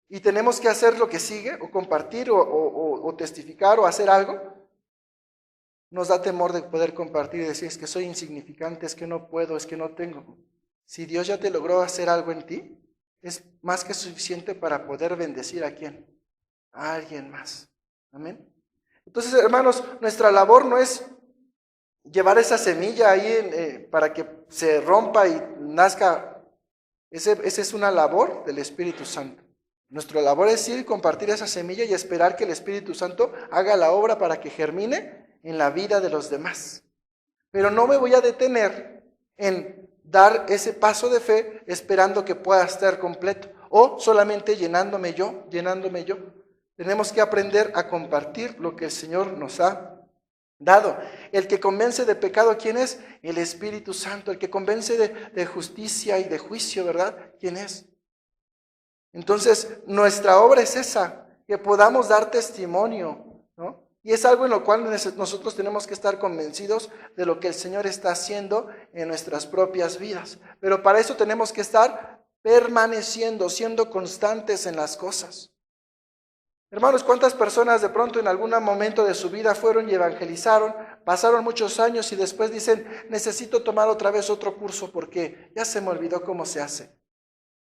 y tenemos que hacer lo que sigue, o compartir, o testificar, o hacer algo, nos da temor de poder compartir y decir, es que soy insignificante, es que no puedo, es que no tengo. Si Dios ya te logró hacer algo en ti, es más que suficiente para poder bendecir ¿a quién? A alguien más. Amén. Entonces, hermanos, nuestra labor no es llevar esa semilla ahí para que se rompa y nazca. Esa es una labor del Espíritu Santo. Nuestra labor es ir y compartir esa semilla y esperar que el Espíritu Santo haga la obra para que germine en la vida de los demás. Pero no me voy a detener en dar ese paso de fe esperando que pueda estar completo o solamente llenándome yo. Tenemos que aprender a compartir lo que el Señor nos ha dado. El que convence de pecado, ¿quién es? El Espíritu Santo. El que convence de justicia y de juicio, ¿verdad? ¿Quién es? Entonces, nuestra obra es esa, que podamos dar testimonio, ¿no? Y es algo en lo cual nosotros tenemos que estar convencidos de lo que el Señor está haciendo en nuestras propias vidas. Pero para eso tenemos que estar permaneciendo, siendo constantes en las cosas. Hermanos, ¿cuántas personas de pronto en algún momento de su vida fueron y evangelizaron, pasaron muchos años y después dicen, necesito tomar otra vez otro curso porque ya se me olvidó cómo se hace?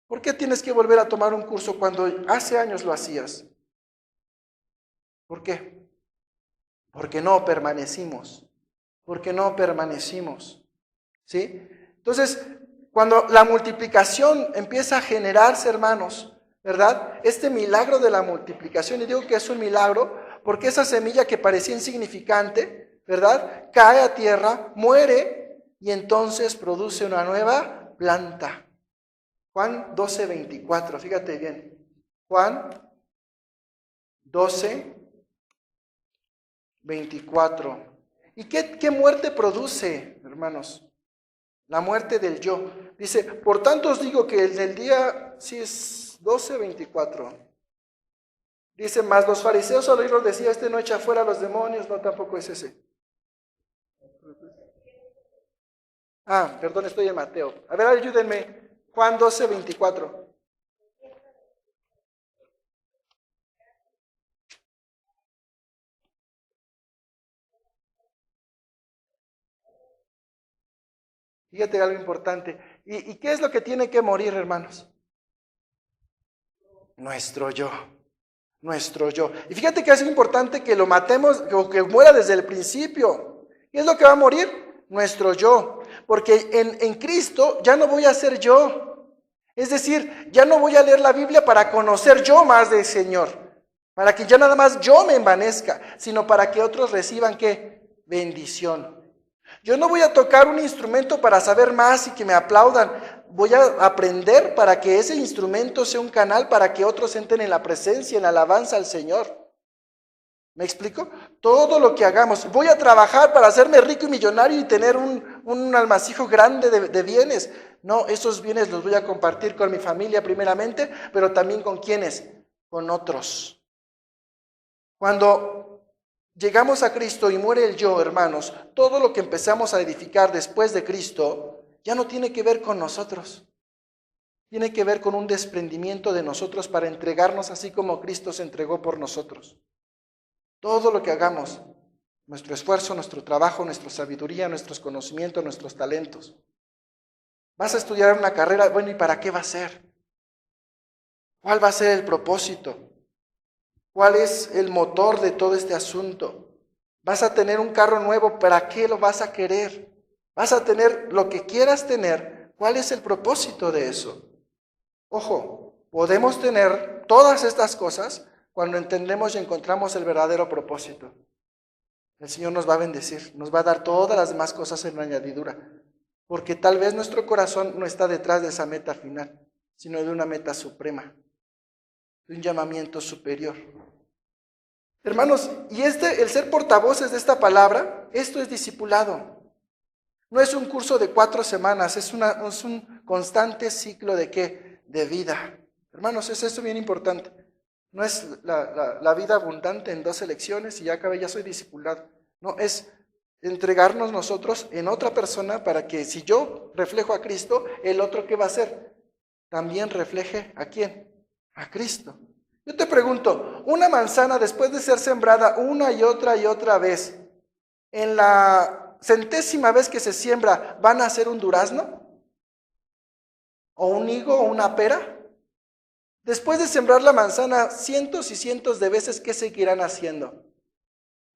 ¿Por qué tienes que volver a tomar un curso cuando hace años lo hacías? ¿Por qué? Porque no permanecimos. ¿Sí? Entonces, cuando la multiplicación empieza a generarse, hermanos, ¿verdad? Este milagro de la multiplicación, y digo que es un milagro porque esa semilla que parecía insignificante, ¿verdad? Cae a tierra, muere y entonces produce una nueva planta. Juan 12:24, fíjate bien. Juan 12:24. ¿Y qué muerte produce, hermanos? La muerte del yo. Dice, por tanto os digo que en el día, sí es 12:24. Dice, mas los fariseos al oírlo decían, este no echa fuera a los demonios, no, tampoco es ese. Perdón, estoy en Mateo. A ver, ayúdenme. Juan 12:24. Fíjate algo importante. ¿Y qué es lo que tiene que morir, hermanos? Nuestro yo. Y fíjate que es importante que lo matemos, o que muera desde el principio. ¿Qué es lo que va a morir? Nuestro yo. Porque en Cristo ya no voy a ser yo. Es decir, ya no voy a leer la Biblia para conocer yo más del Señor. Para que ya nada más yo me envanezca, sino para que otros reciban, ¿qué? Bendición. Yo no voy a tocar un instrumento para saber más y que me aplaudan. Voy a aprender para que ese instrumento sea un canal para que otros entren en la presencia, en la alabanza al Señor. ¿Me explico? Todo lo que hagamos. Voy a trabajar para hacerme rico y millonario y tener un almacijo grande de bienes. No, esos bienes los voy a compartir con mi familia primeramente, pero también con ¿quiénes? Con otros. Cuando llegamos a Cristo y muere el yo, hermanos, todo lo que empezamos a edificar después de Cristo ya no tiene que ver con nosotros. Tiene que ver con un desprendimiento de nosotros para entregarnos así como Cristo se entregó por nosotros. Todo lo que hagamos, nuestro esfuerzo, nuestro trabajo, nuestra sabiduría, nuestros conocimientos, nuestros talentos. Vas a estudiar una carrera, bueno, ¿y para qué va a ser? ¿Cuál va a ser el propósito? ¿Cuál es el motor de todo este asunto? Vas a tener un carro nuevo, ¿para qué lo vas a querer? Vas a tener lo que quieras tener, ¿cuál es el propósito de eso? Ojo, podemos tener todas estas cosas cuando entendemos y encontramos el verdadero propósito. El Señor nos va a bendecir, nos va a dar todas las demás cosas en añadidura, porque tal vez nuestro corazón no está detrás de esa meta final, sino de una meta suprema, de un llamamiento superior. Hermanos, y el ser portavoces de esta palabra, esto es discipulado. No es un curso de 4 semanas, es un constante ciclo ¿de qué? De vida. Hermanos, es esto bien importante. No es la vida abundante en 2 lecciones y ya acabé, ya soy discipulado. No, es entregarnos nosotros en otra persona para que si yo reflejo a Cristo, el otro ¿qué va a hacer? También refleje ¿a quién? A Cristo. Yo te pregunto, una manzana después de ser sembrada una y otra vez, en la 100ª vez que se siembra, ¿van a hacer un durazno? ¿O un higo o una pera? Después de sembrar la manzana cientos y cientos de veces, ¿qué seguirán haciendo?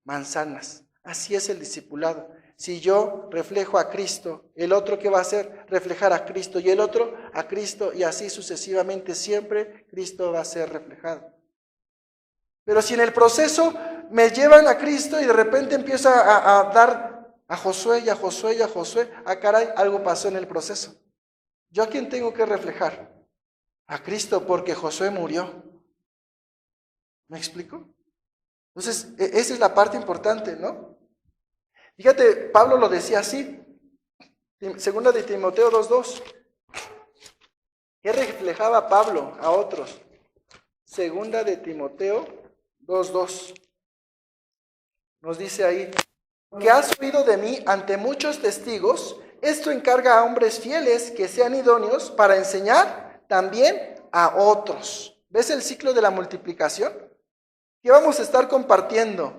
manzanas. Así es el discipulado. Si yo reflejo a Cristo, el otro ¿qué va a hacer? Reflejar a Cristo, y el otro a Cristo, y así sucesivamente siempre Cristo va a ser reflejado. Pero si en el proceso me llevan a Cristo y de repente empiezo a dar a Josué y a Josué y a Josué, caray, algo pasó en el proceso. ¿Yo a quién tengo que reflejar? A Cristo, porque Josué murió. ¿Me explico? Entonces, esa es la parte importante, ¿no? Fíjate, Pablo lo decía así, segunda de Timoteo 2:2. ¿Qué reflejaba Pablo a otros? Segunda de Timoteo 2:2. Nos dice ahí, que has oído de mí ante muchos testigos, esto encarga a hombres fieles que sean idóneos para enseñar también a otros. ¿Ves el ciclo de la multiplicación? ¿Qué vamos a estar compartiendo?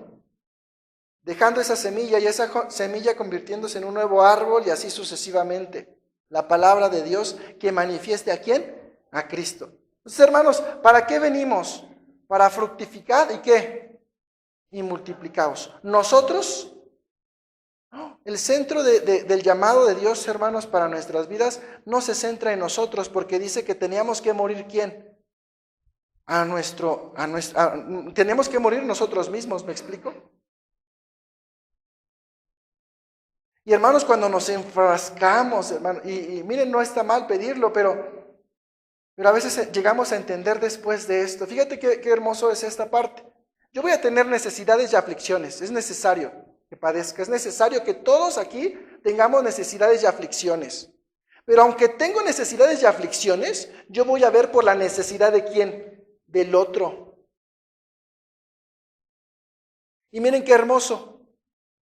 Dejando esa semilla y esa semilla convirtiéndose en un nuevo árbol y así sucesivamente. La palabra de Dios que manifieste ¿a quién? A Cristo. Entonces, hermanos, ¿para qué venimos? Para fructificar y ¿qué? Y multiplicaos. Nosotros, el centro del llamado de Dios, hermanos, para nuestras vidas no se centra en nosotros porque dice que teníamos que morir ¿quién? Tenemos que morir nosotros mismos, ¿me explico? Y hermanos, cuando nos enfrascamos, hermanos, y miren, no está mal pedirlo, pero a veces llegamos a entender después de esto. Fíjate qué hermoso es esta parte. Yo voy a tener necesidades y aflicciones, es necesario que padezca, es necesario que todos aquí tengamos necesidades y aflicciones. Pero aunque tengo necesidades y aflicciones, yo voy a ver por la necesidad de ¿quién? Del otro. Y miren qué hermoso.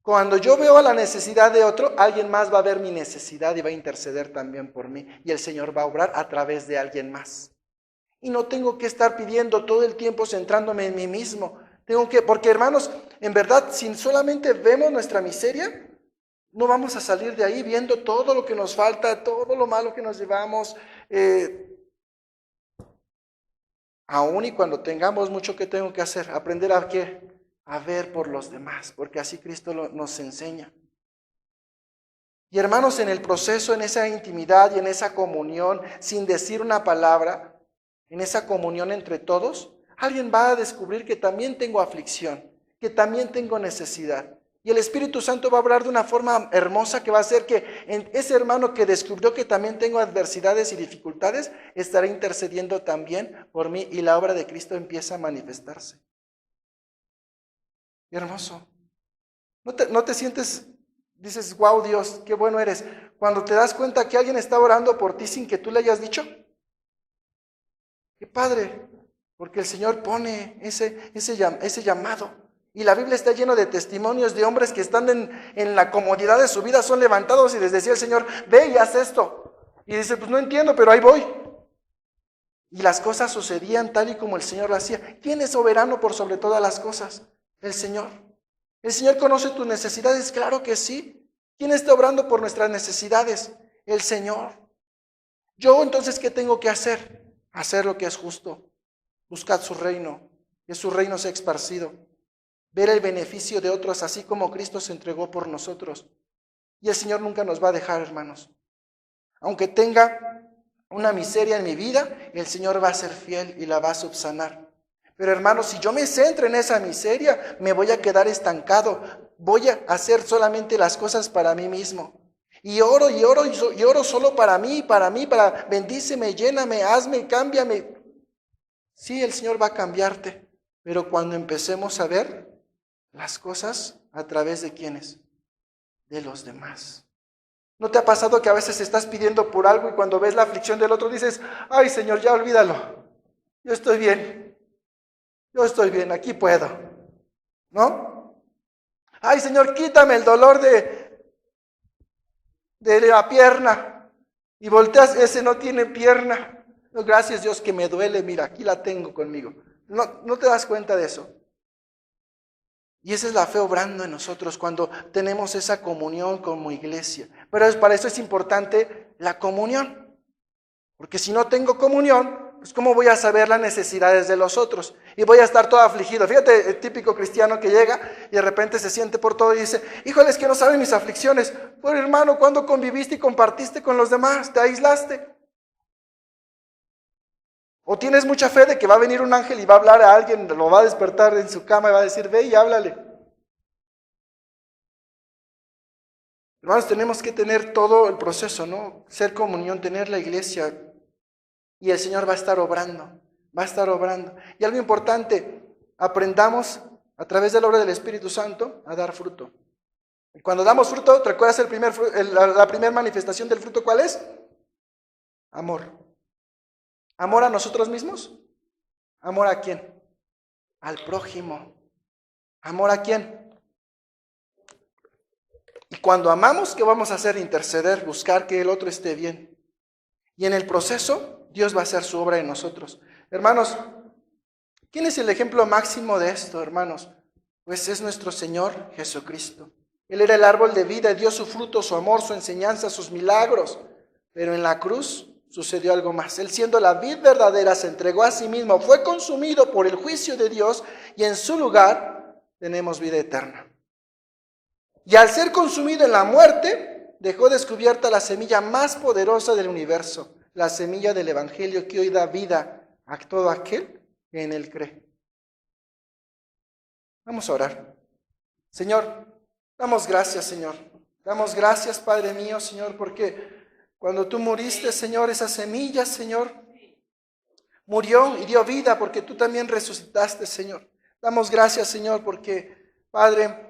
Cuando yo veo a la necesidad de otro, alguien más va a ver mi necesidad y va a interceder también por mí. Y el Señor va a obrar a través de alguien más. Y no tengo que estar pidiendo todo el tiempo centrándome en mí mismo. Porque hermanos, en verdad, si solamente vemos nuestra miseria, no vamos a salir de ahí viendo todo lo que nos falta, todo lo malo que nos llevamos. Aún y cuando tengamos mucho que tengo que hacer, aprender a ¿qué? A ver por los demás, porque así Cristo nos enseña. Y hermanos, en el proceso, en esa intimidad y en esa comunión, sin decir una palabra, en esa comunión entre todos, alguien va a descubrir que también tengo aflicción, que también tengo necesidad. Y el Espíritu Santo va a hablar de una forma hermosa que va a hacer que ese hermano que descubrió que también tengo adversidades y dificultades, estará intercediendo también por mí y la obra de Cristo empieza a manifestarse. Qué hermoso. ¿No te sientes, dices, wow Dios, qué bueno eres, cuando te das cuenta que alguien está orando por ti sin que tú le hayas dicho? Qué padre, porque el Señor pone ese llamado. Y la Biblia está llena de testimonios de hombres que están en la comodidad de su vida, son levantados y les decía el Señor, ve y haz esto. Y dice, pues no entiendo, pero ahí voy. Y las cosas sucedían tal y como el Señor lo hacía. ¿Quién es soberano por sobre todas las cosas? El Señor. ¿El Señor conoce tus necesidades? Claro que sí. ¿Quién está obrando por nuestras necesidades? El Señor. Yo entonces, ¿qué tengo que hacer? Hacer lo que es justo. Buscad su reino, que su reino sea esparcido. Ver el beneficio de otros, así como Cristo se entregó por nosotros. Y el Señor nunca nos va a dejar, hermanos. Aunque tenga una miseria en mi vida, el Señor va a ser fiel y la va a subsanar. Pero hermanos, si yo me centro en esa miseria, me voy a quedar estancado. Voy a hacer solamente las cosas para mí mismo. Y oro solo para mí, para bendíceme, lléname, hazme, cámbiame. Sí, el Señor va a cambiarte. Pero cuando empecemos a ver las cosas a través de ¿quiénes? De los demás. ¿No te ha pasado que a veces estás pidiendo por algo y cuando ves la aflicción del otro dices, ay Señor, ya olvídalo, yo estoy bien, aquí puedo, ¿no? Ay Señor, quítame el dolor de la pierna y volteas, ese no tiene pierna, no, gracias Dios que me duele, mira, aquí la tengo conmigo. ¿No te das cuenta de eso? Y esa es la fe obrando en nosotros cuando tenemos esa comunión como iglesia. Pero para eso es importante la comunión. Porque si no tengo comunión, pues ¿cómo voy a saber las necesidades de los otros? Y voy a estar todo afligido. Fíjate, el típico cristiano que llega y de repente se siente por todo y dice, híjole, es que no saben mis aflicciones. Pues hermano, ¿cuándo conviviste y compartiste con los demás? ¿Te aislaste? ¿O tienes mucha fe de que va a venir un ángel y va a hablar a alguien, lo va a despertar en su cama y va a decir, ve y háblale? Hermanos, tenemos que tener todo el proceso, ¿no? Ser comunión, tener la iglesia, y el Señor va a estar obrando, va a estar obrando. Y algo importante, aprendamos a través de la obra del Espíritu Santo a dar fruto. Y cuando damos fruto, ¿te recuerdas la primera manifestación del fruto cuál es? Amor. ¿Amor a nosotros mismos? ¿Amor a quién? Al prójimo. ¿Amor a quién? Y cuando amamos, ¿qué vamos a hacer? Interceder, buscar que el otro esté bien. Y en el proceso, Dios va a hacer su obra en nosotros. Hermanos, ¿quién es el ejemplo máximo de esto, hermanos? Pues es nuestro Señor Jesucristo. Él era el árbol de vida, dio su fruto, su amor, su enseñanza, sus milagros. Pero en la cruz sucedió algo más. Él, siendo la vid verdadera, se entregó a sí mismo, fue consumido por el juicio de Dios y en su lugar tenemos vida eterna. Y al ser consumido en la muerte, dejó descubierta la semilla más poderosa del universo, la semilla del Evangelio que hoy da vida a todo aquel que en él cree. Vamos a orar. Señor, damos gracias, Señor. Damos gracias, Padre mío, Señor, porque cuando tú muriste, Señor, esa semilla, Señor, murió y dio vida porque tú también resucitaste, Señor. Damos gracias, Señor, porque, Padre,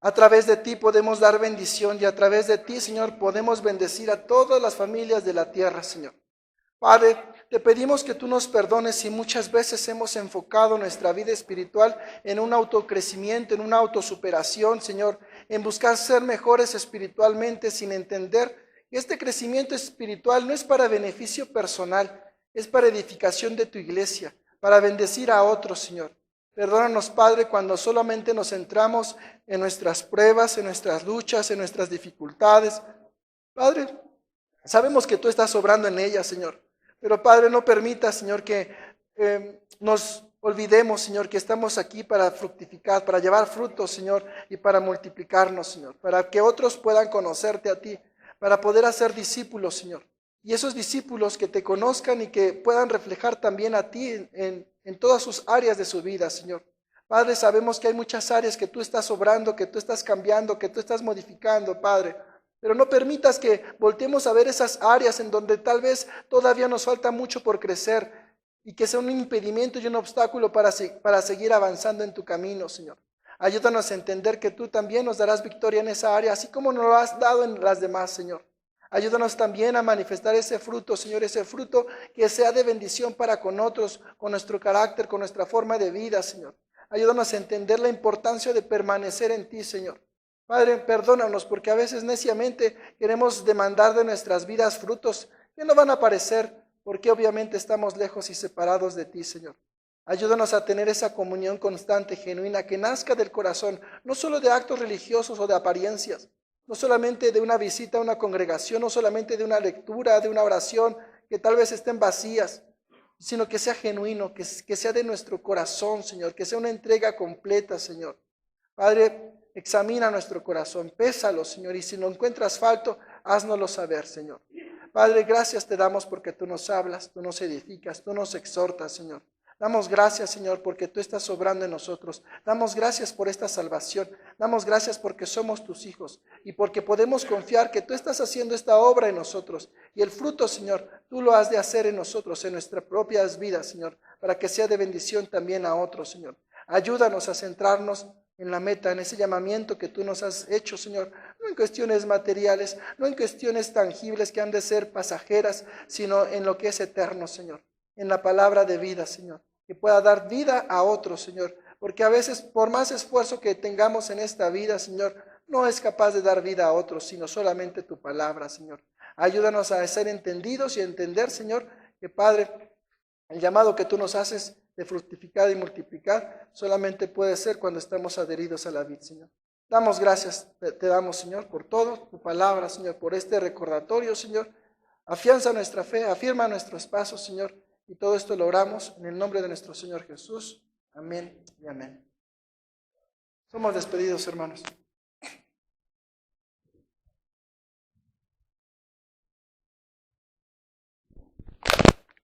a través de ti podemos dar bendición y a través de ti, Señor, podemos bendecir a todas las familias de la tierra, Señor. Padre, te pedimos que tú nos perdones si muchas veces hemos enfocado nuestra vida espiritual en un autocrecimiento, en una autosuperación, Señor, en buscar ser mejores espiritualmente sin entender que este crecimiento espiritual no es para beneficio personal, es para edificación de tu iglesia, para bendecir a otros, Señor. Perdónanos, Padre, cuando solamente nos centramos en nuestras pruebas, en nuestras luchas, en nuestras dificultades. Padre, sabemos que tú estás obrando en ellas, Señor. Pero, Padre, no permita, Señor, que nos olvidemos, Señor, que estamos aquí para fructificar, para llevar frutos, Señor, y para multiplicarnos, Señor. Para que otros puedan conocerte a ti, para poder hacer discípulos, Señor. Y esos discípulos que te conozcan y que puedan reflejar también a ti en todas sus áreas de su vida, Señor. Padre, sabemos que hay muchas áreas que tú estás obrando, que tú estás cambiando, que tú estás modificando, Padre. Pero no permitas que volteemos a ver esas áreas en donde tal vez todavía nos falta mucho por crecer y que sea un impedimento y un obstáculo para seguir avanzando en tu camino, Señor. Ayúdanos a entender que tú también nos darás victoria en esa área, así como nos lo has dado en las demás, Señor. Ayúdanos también a manifestar ese fruto, Señor, ese fruto que sea de bendición para con otros, con nuestro carácter, con nuestra forma de vida, Señor. Ayúdanos a entender la importancia de permanecer en ti, Señor. Padre, perdónanos porque a veces neciamente queremos demandar de nuestras vidas frutos que no van a aparecer porque obviamente estamos lejos y separados de ti, Señor. Ayúdanos a tener esa comunión constante, genuina, que nazca del corazón, no solo de actos religiosos o de apariencias, no solamente de una visita a una congregación, no solamente de una lectura, de una oración, que tal vez estén vacías, sino que sea genuino, que sea de nuestro corazón, Señor, que sea una entrega completa, Señor. Padre, examina nuestro corazón, pésalo, Señor, y si no encuentras falto, háznoslo saber, Señor. Padre, gracias te damos porque tú nos hablas, tú nos edificas, tú nos exhortas, Señor. Damos gracias, Señor, porque tú estás obrando en nosotros. Damos gracias por esta salvación. Damos gracias porque somos tus hijos y porque podemos confiar que tú estás haciendo esta obra en nosotros. Y el fruto, Señor, tú lo has de hacer en nosotros, en nuestras propias vidas, Señor, para que sea de bendición también a otros, Señor. Ayúdanos a centrarnos en la meta, en ese llamamiento que tú nos has hecho, Señor, no en cuestiones materiales, no en cuestiones tangibles que han de ser pasajeras, sino en lo que es eterno, Señor, en la palabra de vida, Señor, que pueda dar vida a otros, Señor, porque a veces por más esfuerzo que tengamos en esta vida, Señor, no es capaz de dar vida a otros, sino solamente tu palabra, Señor. Ayúdanos a ser entendidos y a entender, Señor, que Padre, el llamado que tú nos haces de fructificar y multiplicar solamente puede ser cuando estamos adheridos a la vid, Señor. Damos gracias, te damos, Señor, por todo, tu palabra, Señor, por este recordatorio, Señor. Afianza nuestra fe, afirma nuestros pasos, Señor, Y todo esto lo oramos en el nombre de nuestro Señor Jesús. Amén y amén. Somos despedidos, hermanos.